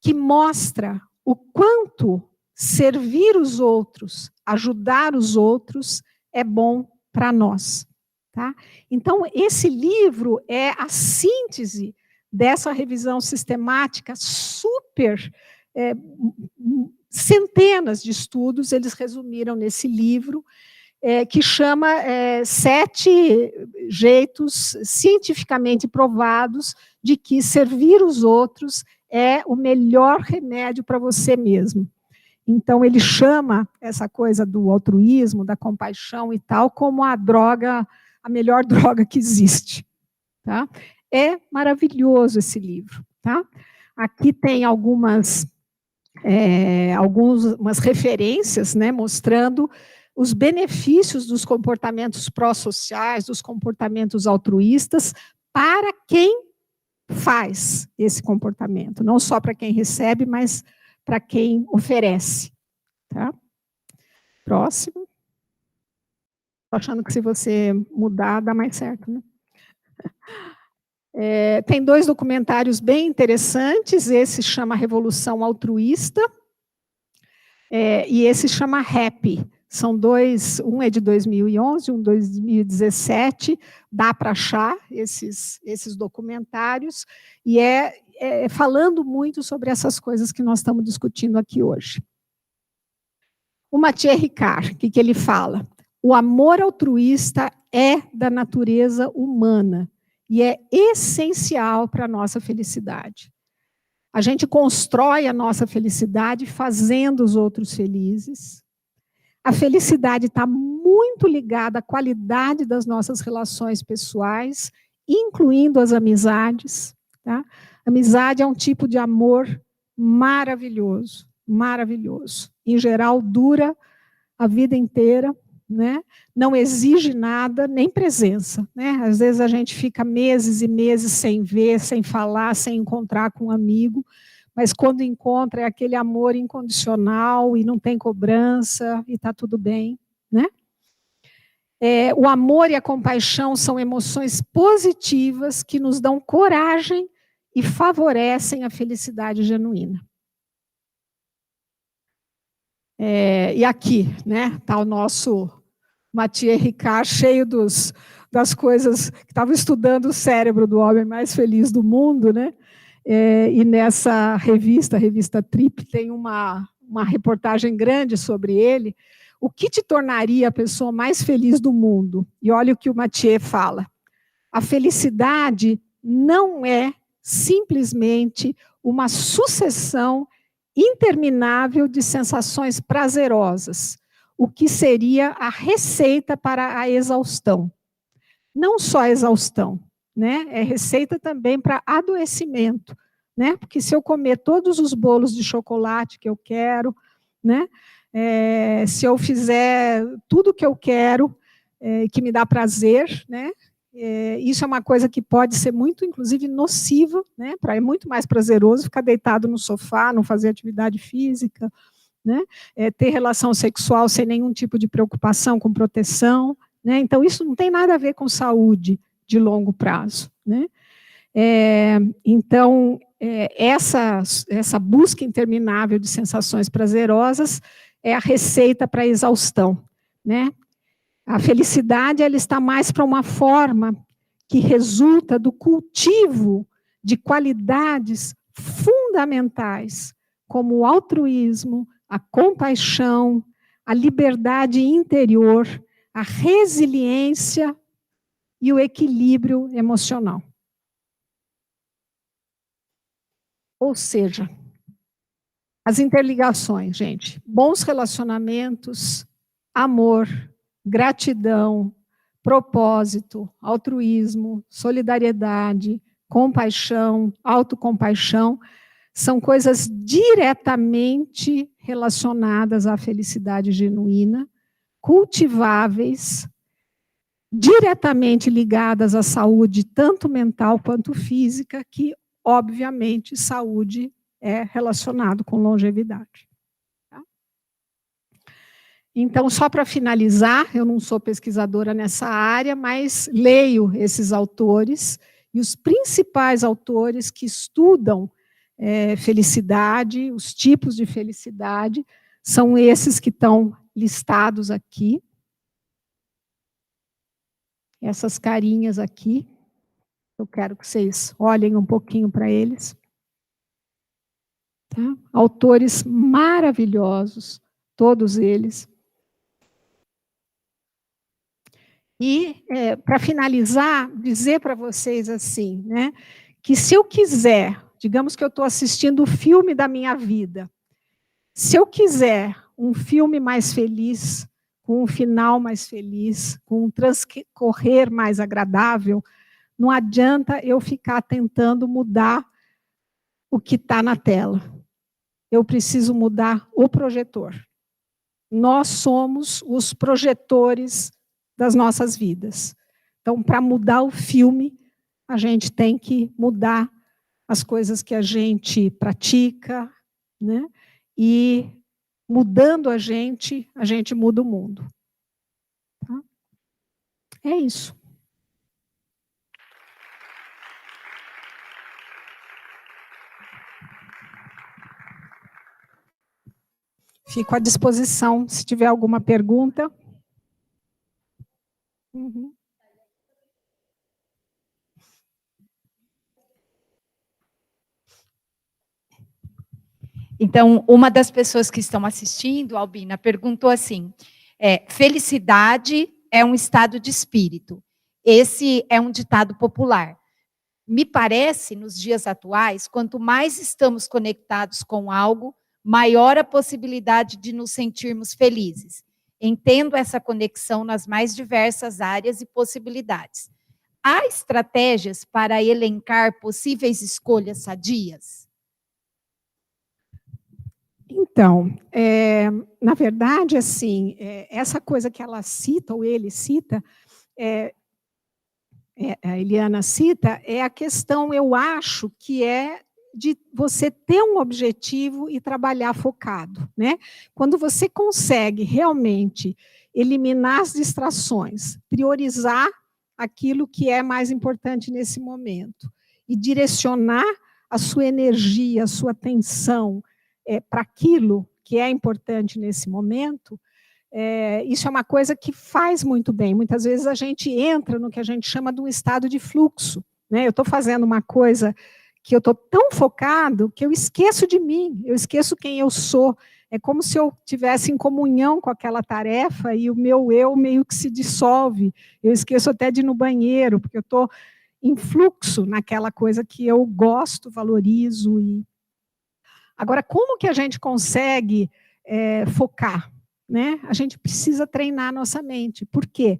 que mostra o quanto servir os outros, ajudar os outros, é bom para nós. Tá? Então, esse livro é a síntese dessa revisão sistemática super, centenas de estudos, eles resumiram nesse livro, que chama 7 jeitos cientificamente provados de que servir os outros é o melhor remédio para você mesmo. Então, ele chama essa coisa do altruísmo, da compaixão e tal, como a melhor droga que existe. Tá? É maravilhoso esse livro. Tá? Aqui tem algumas referências, né, mostrando os benefícios dos comportamentos pró-sociais, dos comportamentos altruístas, para quem faz esse comportamento. Não só para quem recebe, mas para quem oferece. Tá? Próximo. Estou achando que se você mudar, dá mais certo, né? Tem 2 documentários bem interessantes, esse chama Revolução Altruísta, e esse chama Happy. São 2, um é de 2011, um de 2017, dá para achar esses documentários, e falando muito sobre essas coisas que nós estamos discutindo aqui hoje. O Mathieu Ricard, o que ele fala? O amor altruísta é da natureza humana e é essencial para a nossa felicidade. A gente constrói a nossa felicidade fazendo os outros felizes. A felicidade está muito ligada à qualidade das nossas relações pessoais, incluindo as amizades. Tá? Amizade é um tipo de amor maravilhoso, maravilhoso. Em geral, dura a vida inteira, né? Não exige nada, nem presença. Né? Às vezes a gente fica meses e meses sem ver, sem falar, sem encontrar com um amigo, mas quando encontra é aquele amor incondicional e não tem cobrança e está tudo bem. Né? O amor e a compaixão são emoções positivas que nos dão coragem e favorecem a felicidade genuína. E aqui, né, está o nosso Mathieu Ricard, cheio das coisas, que estava estudando o cérebro do homem mais feliz do mundo, né? E nessa revista, a revista Trip, tem uma reportagem grande sobre ele. O que te tornaria a pessoa mais feliz do mundo? E olha o que o Mathieu fala. A felicidade não é simplesmente uma sucessão interminável de sensações prazerosas, o que seria a receita para a exaustão. Não só a exaustão, né? É receita também para adoecimento, né? Porque se eu comer todos os bolos de chocolate que eu quero, né? Se eu fizer tudo que eu quero, que me dá prazer, né? Isso é uma coisa que pode ser muito, inclusive, nociva, né? É muito mais prazeroso ficar deitado no sofá, não fazer atividade física, né? Ter relação sexual sem nenhum tipo de preocupação com proteção, né? Então, isso não tem nada a ver com saúde de longo prazo, né? Então, essa busca interminável de sensações prazerosas é a receita para a exaustão, né? A felicidade, ela está mais para uma forma que resulta do cultivo de qualidades fundamentais, como o altruísmo, a compaixão, a liberdade interior, a resiliência e o equilíbrio emocional. Ou seja, as interligações, gente, bons relacionamentos, amor, gratidão, propósito, altruísmo, solidariedade, compaixão, autocompaixão, são coisas diretamente relacionadas à felicidade genuína, cultiváveis, diretamente ligadas à saúde, tanto mental quanto física, que, obviamente, saúde é relacionado com longevidade. Tá? Então, só para finalizar, eu não sou pesquisadora nessa área, mas leio esses autores, e os principais autores que estudam felicidade, os tipos de felicidade, são esses que estão listados aqui. Essas carinhas aqui, eu quero que vocês olhem um pouquinho para eles. Tá? Autores maravilhosos, todos eles. E, para finalizar, dizer para vocês assim, né, que se eu quiser, digamos que eu estou assistindo o filme da minha vida, se eu quiser um filme mais feliz, com um final mais feliz, com um transcorrer mais agradável, não adianta eu ficar tentando mudar o que está na tela. Eu preciso mudar o projetor. Nós somos os projetores das nossas vidas. Então, para mudar o filme, a gente tem que mudar as coisas que a gente pratica, né? E mudando a gente muda o mundo. Tá? É isso. Fico à disposição, se tiver alguma pergunta. Uhum. Então, uma das pessoas que estão assistindo, Albina, perguntou assim, felicidade é um estado de espírito. Esse é um ditado popular. Me parece, nos dias atuais, quanto mais estamos conectados com algo, maior a possibilidade de nos sentirmos felizes. Entendo essa conexão nas mais diversas áreas e possibilidades. Há estratégias para elencar possíveis escolhas sadias? Então, na verdade, assim, essa coisa que ela cita, ou ele cita, a Eliana cita, é a questão, eu acho, que é de você ter um objetivo e trabalhar focado, né? Quando você consegue realmente eliminar as distrações, priorizar aquilo que é mais importante nesse momento e direcionar a sua energia, a sua atenção para aquilo que é importante nesse momento, isso é uma coisa que faz muito bem. Muitas vezes a gente entra no que a gente chama de um estado de fluxo, né? Eu estou fazendo uma coisa que eu estou tão focado que eu esqueço de mim, eu esqueço quem eu sou. É como se eu tivesse em comunhão com aquela tarefa e o meu eu meio que se dissolve. Eu esqueço até de ir no banheiro, porque eu estou em fluxo naquela coisa que eu gosto, valorizo. Agora, como que a gente consegue focar? Né? A gente precisa treinar a nossa mente. Por quê?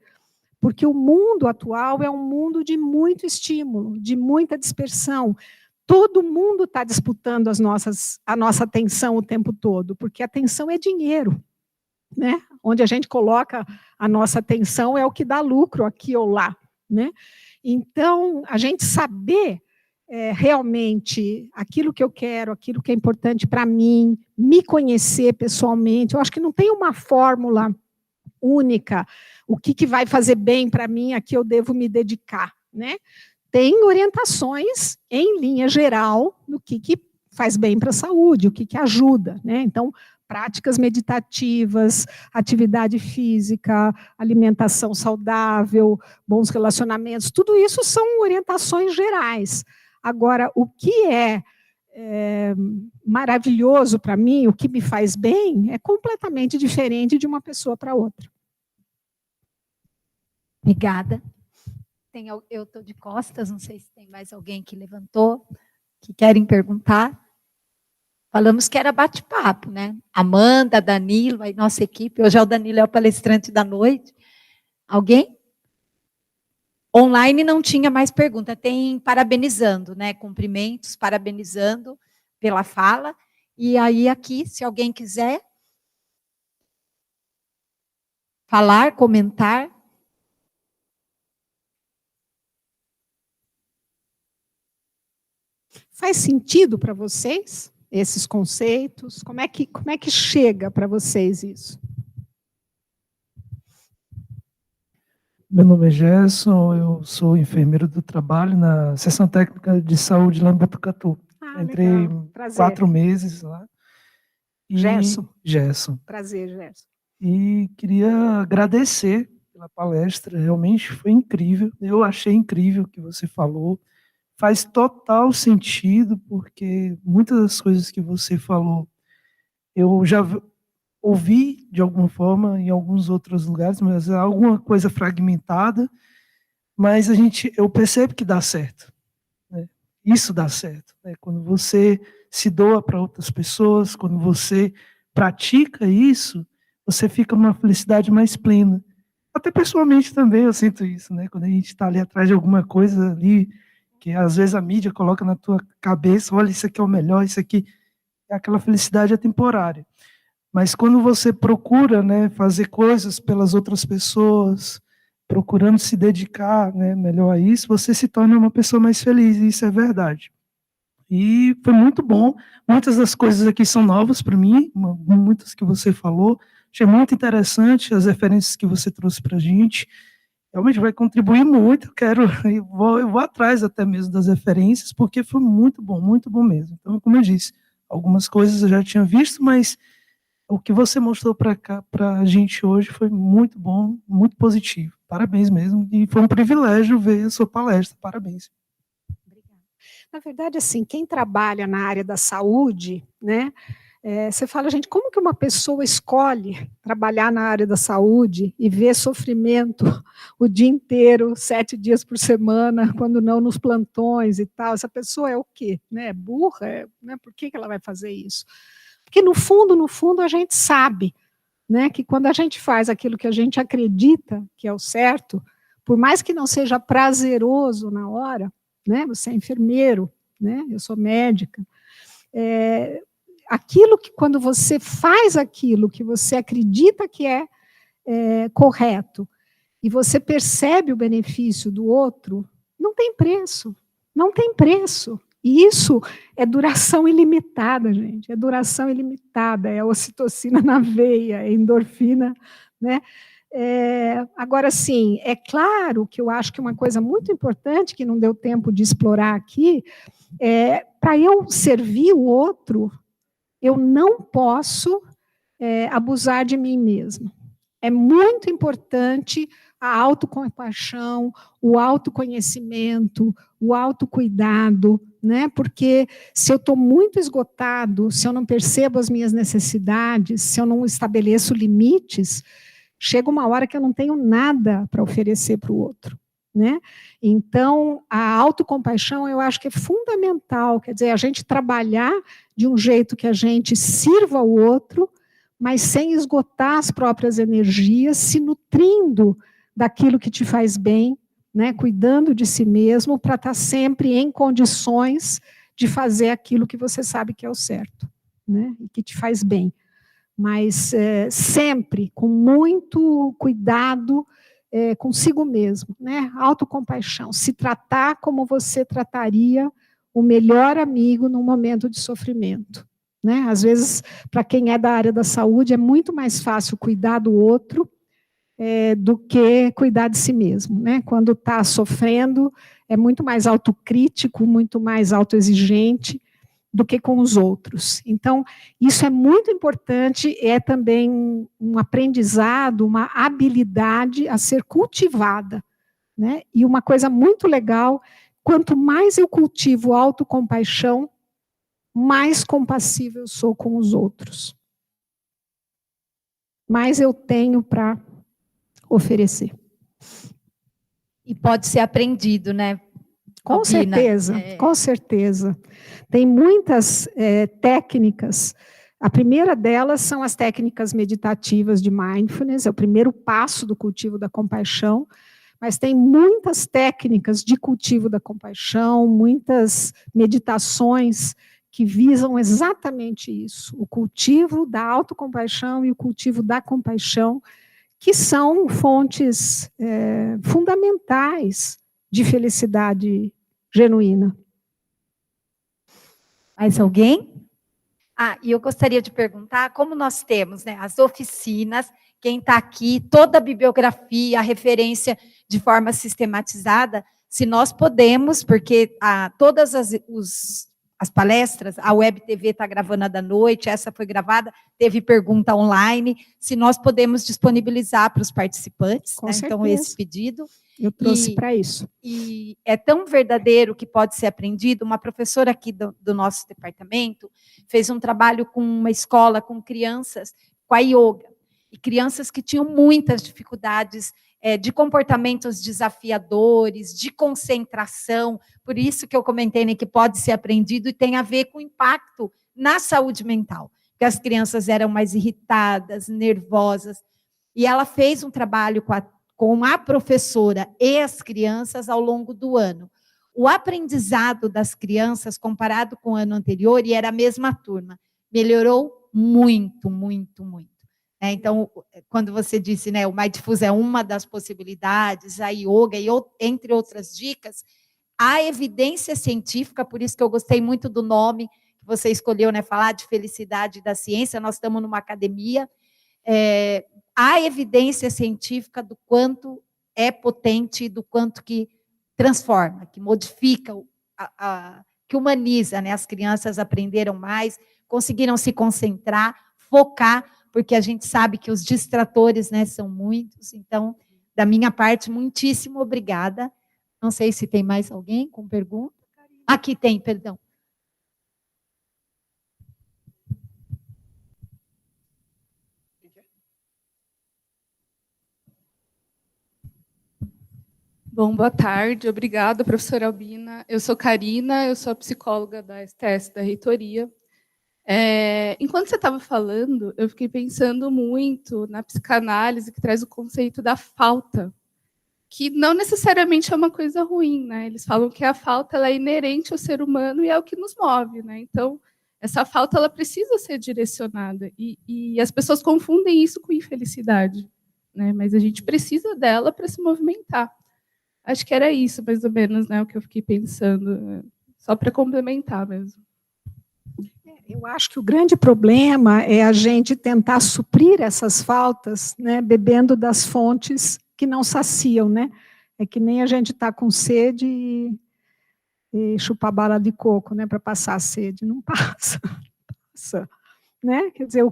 Porque o mundo atual é um mundo de muito estímulo, de muita dispersão. Todo mundo está disputando a nossa atenção o tempo todo, porque atenção é dinheiro, né? Onde a gente coloca a nossa atenção é o que dá lucro aqui ou lá, né? Então, a gente saber realmente aquilo que eu quero, aquilo que é importante para mim, me conhecer pessoalmente, eu acho que não tem uma fórmula única, o que vai fazer bem para mim, a que eu devo me dedicar, né? Tem orientações, em linha geral, no que faz bem para a saúde, o que ajuda, né? Então, práticas meditativas, atividade física, alimentação saudável, bons relacionamentos, tudo isso são orientações gerais. Agora, o que é maravilhoso para mim, o que me faz bem, é completamente diferente de uma pessoa para outra. Obrigada. Eu estou de costas, não sei se tem mais alguém que levantou, que querem perguntar. Falamos que era bate-papo, né? Amanda, Danilo, a nossa equipe. Hoje o Danilo é o palestrante da noite. Alguém? Online não tinha mais pergunta. Tem parabenizando, né? Cumprimentos, parabenizando pela fala. E aí aqui, se alguém quiser falar, comentar. Faz sentido para vocês esses conceitos? Como é que chega para vocês isso? Meu nome é Gerson, eu sou enfermeiro do trabalho na Seção Técnica de Saúde lá em Botucatu. Entrei 4 meses lá. Gerson. Prazer, Gerson. E queria agradecer pela palestra, realmente foi incrível. Eu achei incrível o que você falou. Faz total sentido, porque muitas das coisas que você falou, eu já ouvi de alguma forma em alguns outros lugares, mas é alguma coisa fragmentada, mas eu percebo que dá certo, né? Isso dá certo, né? Quando você se doa para outras pessoas, quando você pratica isso, você fica numa felicidade mais plena. Até pessoalmente também eu sinto isso, né? Quando a gente está ali atrás de alguma coisa ali, que às vezes a mídia coloca na tua cabeça, olha, isso aqui é o melhor, isso aqui, aquela felicidade é temporária. Mas quando você procura, né, fazer coisas pelas outras pessoas, procurando se dedicar, né, melhor a isso, você se torna uma pessoa mais feliz, e isso é verdade. E foi muito bom, muitas das coisas aqui são novas para mim, muitas que você falou, achei muito interessante as referências que você trouxe para a gente, realmente vai contribuir muito, eu vou atrás até mesmo das referências, porque foi muito bom mesmo. Então, como eu disse, algumas coisas eu já tinha visto, mas o que você mostrou para a gente hoje foi muito bom, muito positivo. Parabéns mesmo, e foi um privilégio ver a sua palestra, parabéns. Obrigada. Na verdade, assim, quem trabalha na área da saúde, né, você fala, gente, como que uma pessoa escolhe trabalhar na área da saúde e ver sofrimento o dia inteiro, 7 dias por semana, quando não nos plantões e tal? Essa pessoa é o quê? Né? É burra? Né? Por que ela vai fazer isso? Porque, no fundo, a gente sabe, né, que quando a gente faz aquilo que a gente acredita que é o certo, por mais que não seja prazeroso na hora, né, você é enfermeiro, né, eu sou médica, aquilo que, quando você faz aquilo que você acredita que é correto, e você percebe o benefício do outro, não tem preço, não tem preço. E isso é duração ilimitada, gente. É duração ilimitada. É ocitocina na veia, é endorfina, né? Agora, sim, é claro que eu acho que uma coisa muito importante, que não deu tempo de explorar aqui, para eu servir o outro, eu não posso abusar de mim mesma. É muito importante a autocompaixão, o autoconhecimento, o autocuidado, né? Porque se eu estou muito esgotado, se eu não percebo as minhas necessidades, se eu não estabeleço limites, chega uma hora que eu não tenho nada para oferecer para o outro, né? Então, a autocompaixão eu acho que é fundamental, quer dizer, a gente trabalhar de um jeito que a gente sirva o outro, mas sem esgotar as próprias energias, se nutrindo daquilo que te faz bem, né, cuidando de si mesmo, para estar sempre em condições de fazer aquilo que você sabe que é o certo, né, e que te faz bem. Mas sempre com muito cuidado consigo mesmo, né, autocompaixão, se tratar como você trataria o melhor amigo num momento de sofrimento. Né? Às vezes, para quem é da área da saúde, é muito mais fácil cuidar do outro do que cuidar de si mesmo. Né? Quando está sofrendo, é muito mais autocrítico, muito mais autoexigente do que com os outros. Então, isso é muito importante, é também um aprendizado, uma habilidade a ser cultivada. Né? E uma coisa muito legal, quanto mais eu cultivo autocompaixão, mais compassiva eu sou com os outros. Mais eu tenho para oferecer. E pode ser aprendido, né? Com certeza, com certeza. Tem muitas técnicas. A primeira delas são as técnicas meditativas de mindfulness, é o primeiro passo do cultivo da compaixão, mas tem muitas técnicas de cultivo da compaixão, muitas meditações que visam exatamente isso, o cultivo da autocompaixão e o cultivo da compaixão, que são fontes fundamentais de felicidade genuína. Mais alguém? E eu gostaria de perguntar, como nós temos, né, as oficinas, quem está aqui, toda a bibliografia, a referência de forma sistematizada, se nós podemos, porque todas as palestras, a Web TV está gravando a da noite, essa foi gravada, teve pergunta online, se nós podemos disponibilizar para os participantes, né? Então, esse pedido. Eu trouxe para isso. E é tão verdadeiro que pode ser aprendido. Uma professora aqui do nosso departamento fez um trabalho com uma escola com crianças, com a yoga, e crianças que tinham muitas dificuldades de comportamentos desafiadores, de concentração, por isso que eu comentei, né, que pode ser aprendido e tem a ver com o impacto na saúde mental, porque as crianças eram mais irritadas, nervosas, e ela fez um trabalho com a professora e as crianças ao longo do ano. O aprendizado das crianças, comparado com o ano anterior, e era a mesma turma, melhorou muito, muito, muito. Então, quando você disse, né, o Mindfulness é uma das possibilidades, a yoga, e entre outras dicas, há evidência científica, por isso que eu gostei muito do nome que você escolheu, né, falar de felicidade da ciência, nós estamos numa academia, há evidência científica do quanto é potente, do quanto que transforma, que modifica, que humaniza, né? As crianças aprenderam mais, conseguiram se concentrar, focar, porque a gente sabe que os distratores, né, são muitos. Então, da minha parte, muitíssimo obrigada. Não sei se tem mais alguém com pergunta. Aqui tem, perdão. Bom, boa tarde, obrigada, professora Albina. Eu sou Karina, eu sou a psicóloga da STS da reitoria. Enquanto você estava falando, eu fiquei pensando muito na psicanálise que traz o conceito da falta, que não necessariamente é uma coisa ruim, né? Eles falam que a falta ela é inerente ao ser humano e é o que nos move, né? Então, essa falta ela precisa ser direcionada e as pessoas confundem isso com infelicidade, né? Mas a gente precisa dela para se movimentar. Acho que era isso, mais ou menos, né, o que eu fiquei pensando. Só para complementar mesmo. Eu acho que o grande problema é a gente tentar suprir essas faltas, né, bebendo das fontes que não saciam, né? É que nem a gente está com sede e chupar bala de coco, né, para passar a sede. Não passa. Passa. Né? Quer dizer,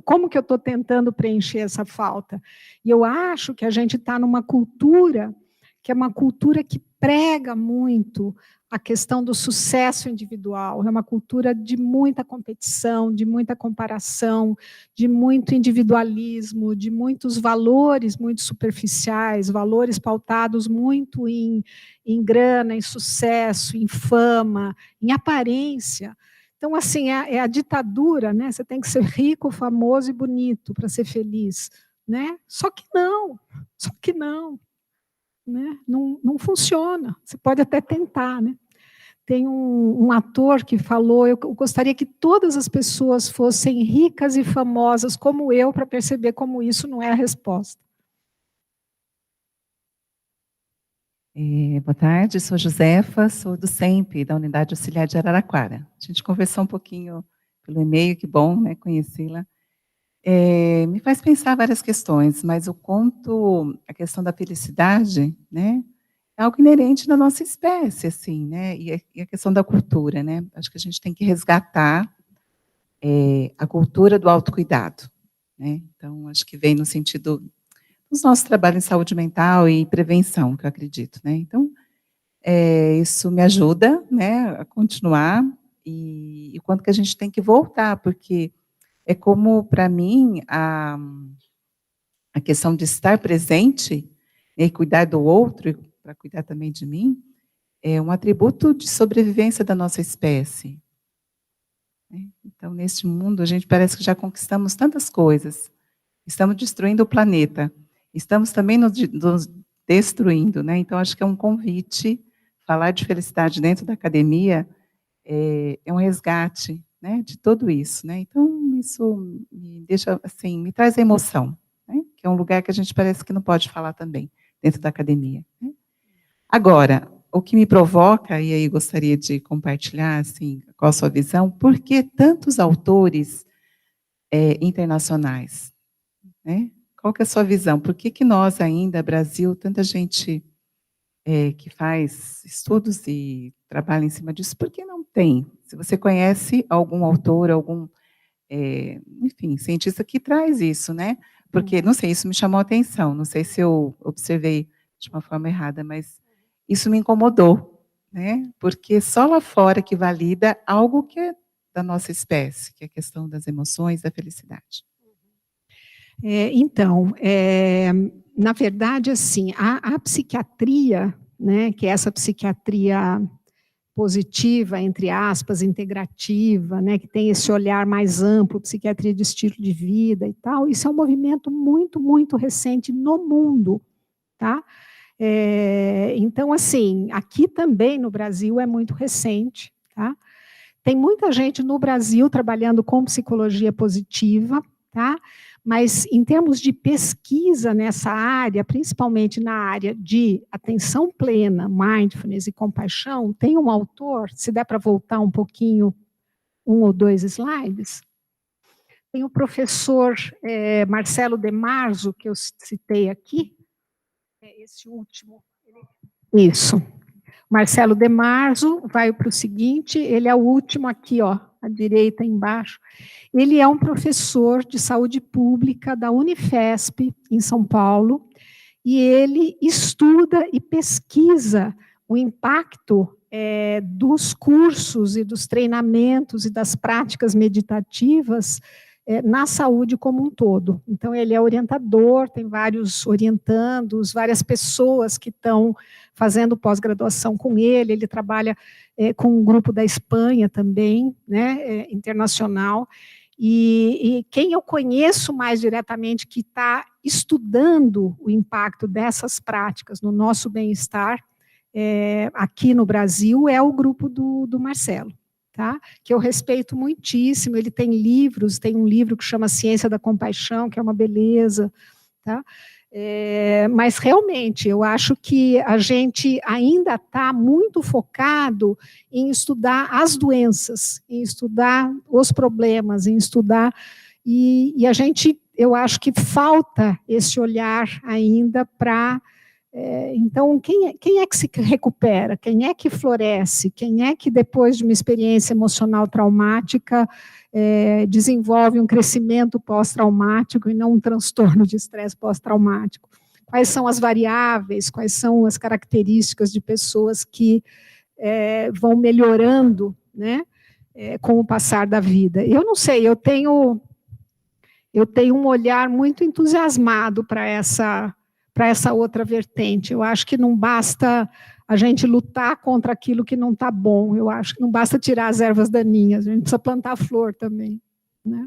como que eu estou tentando preencher essa falta? E eu acho que a gente está numa cultura que é uma cultura que prega muito a questão do sucesso individual, é uma cultura de muita competição, de muita comparação, de muito individualismo, de muitos valores muito superficiais, valores pautados muito em grana, em sucesso, em fama, em aparência. Então, assim, é a ditadura, né? Você tem que ser rico, famoso e bonito para ser feliz, né? Só que não, né? Não funciona. Você pode até tentar, né? Tem um ator que falou, eu gostaria que todas as pessoas fossem ricas e famosas como eu, para perceber como isso não é a resposta. Boa tarde, sou Josefa, sou do SEMP, da Unidade Auxiliar de Araraquara. A gente conversou um pouquinho pelo e-mail, que bom, né, conhecê-la. Me faz pensar várias questões, mas o quanto a questão da felicidade, né, é algo inerente da nossa espécie, assim, né, e a questão da cultura, né, acho que a gente tem que resgatar a cultura do autocuidado, né, então acho que vem no sentido dos nossos trabalhos em saúde mental e prevenção, que eu acredito, né, então isso me ajuda, né, a continuar, e o quanto que a gente tem que voltar, porque é como, para mim, a questão de estar presente, né, e cuidar do outro, para cuidar também de mim, é um atributo de sobrevivência da nossa espécie. Né? Então, neste mundo, a gente parece que já conquistamos tantas coisas. Estamos destruindo o planeta. Estamos também nos destruindo. Né? Então, acho que é um convite. Falar de felicidade dentro da academia é um resgate, né, de tudo isso, né? Então, isso me deixa, assim, me traz a emoção, né? Que é um lugar que a gente parece que não pode falar também, dentro da academia. Né? Agora, o que me provoca, e aí gostaria de compartilhar, assim, qual a sua visão, por que tantos autores internacionais? Né? Qual que é a sua visão? Por que nós ainda, Brasil, tanta gente que faz estudos e trabalha em cima disso, por que não tem? Se você conhece algum autor, algum, enfim, cientista que traz isso, né? Porque, não sei, isso me chamou a atenção, não sei se eu observei de uma forma errada, mas isso me incomodou, né? Porque só lá fora que valida algo que é da nossa espécie, que é a questão das emoções, da felicidade. Então, na verdade, assim, a psiquiatria, né, que é essa psiquiatria positiva, entre aspas, integrativa, né, que tem esse olhar mais amplo, psiquiatria de estilo de vida e tal, isso é um movimento muito, muito recente no mundo, tá? Então, assim, aqui também no Brasil é muito recente, tá? Tem muita gente no Brasil trabalhando com psicologia positiva, tá? Mas, em termos de pesquisa nessa área, principalmente na área de atenção plena, mindfulness e compaixão, tem um autor, se der para voltar um pouquinho, 1 ou 2 slides, tem o professor Marcelo De Marzo, que eu citei aqui, esse último. Isso. Marcelo De Marzo, vai para o seguinte, ele é o último aqui, ó, à direita embaixo. Ele é um professor de saúde pública da Unifesp, em São Paulo, e ele estuda e pesquisa o impacto dos cursos e dos treinamentos e das práticas meditativas na saúde como um todo. Então, ele é orientador, tem vários orientandos, várias pessoas que estão fazendo pós-graduação com ele, ele trabalha com um grupo da Espanha também, né, internacional, e quem eu conheço mais diretamente que está estudando o impacto dessas práticas no nosso bem-estar aqui no Brasil é o grupo do Marcelo. Tá? Que eu respeito muitíssimo, ele tem livros, tem um livro que chama Ciência da Compaixão, que é uma beleza, tá? Mas, realmente, eu acho que a gente ainda está muito focado em estudar as doenças, em estudar os problemas, em estudar... E a gente, eu acho que falta esse olhar ainda para... Então, quem é que se recupera? Quem é que floresce? Quem é que, depois de uma experiência emocional traumática, desenvolve um crescimento pós-traumático e não um transtorno de estresse pós-traumático? Quais são as variáveis, quais são as características de pessoas que vão melhorando, né, com o passar da vida? Eu não sei, eu tenho um olhar muito entusiasmado para essa outra vertente. Eu acho que não basta a gente lutar contra aquilo que não está bom, eu acho que não basta tirar as ervas daninhas, a gente precisa plantar flor também, né?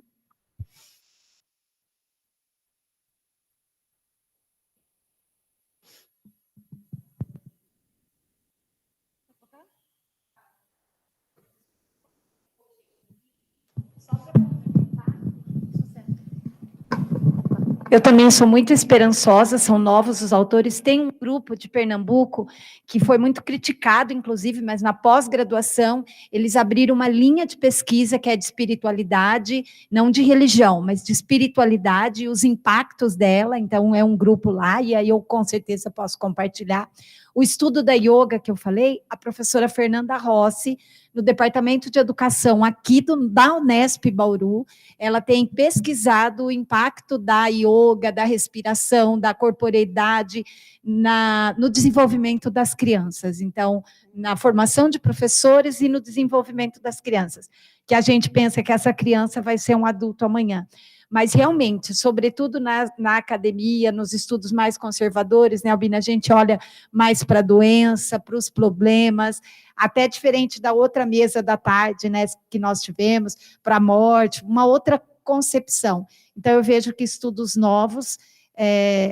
Eu também sou muito esperançosa, são novos os autores. Tem um grupo de Pernambuco que foi muito criticado, inclusive, mas na pós-graduação eles abriram uma linha de pesquisa que é de espiritualidade, não de religião, mas de espiritualidade e os impactos dela. Então, é um grupo lá, e aí eu com certeza posso compartilhar. O estudo da yoga que eu falei, a professora Fernanda Rossi, no Departamento de Educação aqui da Unesp Bauru, ela tem pesquisado o impacto da yoga, da respiração, da corporeidade no desenvolvimento das crianças. Então, na formação de professores e no desenvolvimento das crianças, que a gente pensa que essa criança vai ser um adulto amanhã. Mas, realmente, sobretudo na academia, nos estudos mais conservadores, né, Albina, a gente olha mais para a doença, para os problemas, até diferente da outra mesa da tarde, né, que nós tivemos, para a morte, uma outra concepção. Então, eu vejo que estudos novos,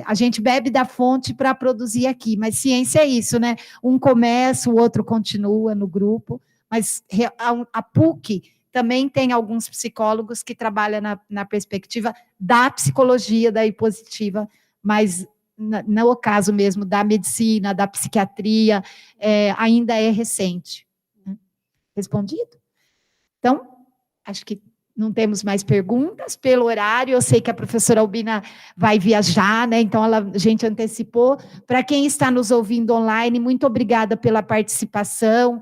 a gente bebe da fonte para produzir aqui, mas ciência é isso, né? Um começa, o outro continua no grupo, mas a PUC também tem alguns psicólogos que trabalham na perspectiva da psicologia, daí positiva, mas no caso mesmo da medicina, da psiquiatria, ainda é recente. Respondido? Então, acho que não temos mais perguntas. Pelo horário, eu sei que a professora Albina vai viajar, né? Então, a gente antecipou. Para quem está nos ouvindo online, muito obrigada pela participação,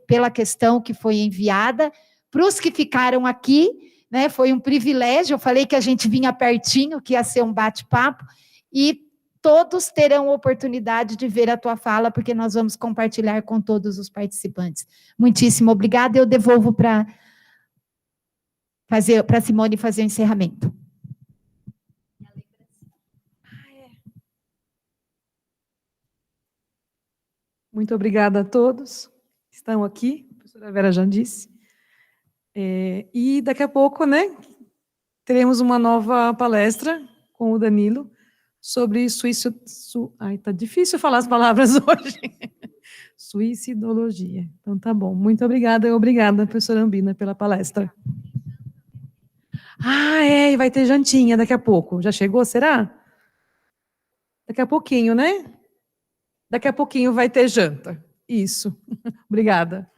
pela questão que foi enviada. Para os que ficaram aqui, né, foi um privilégio, eu falei que a gente vinha pertinho, que ia ser um bate-papo, e todos terão oportunidade de ver a tua fala, porque nós vamos compartilhar com todos os participantes. Muitíssimo obrigada, eu devolvo para Simone fazer o encerramento. Muito obrigada a todos que estão aqui, a professora Vera já disse. E daqui a pouco, né, teremos uma nova palestra com o Danilo sobre tá difícil falar as palavras hoje. Suicidologia. Então, tá bom. Muito obrigada e obrigada, professora Albina, pela palestra. E vai ter jantinha daqui a pouco. Já chegou, será? Daqui a pouquinho, né? Daqui a pouquinho vai ter janta. Isso. Obrigada.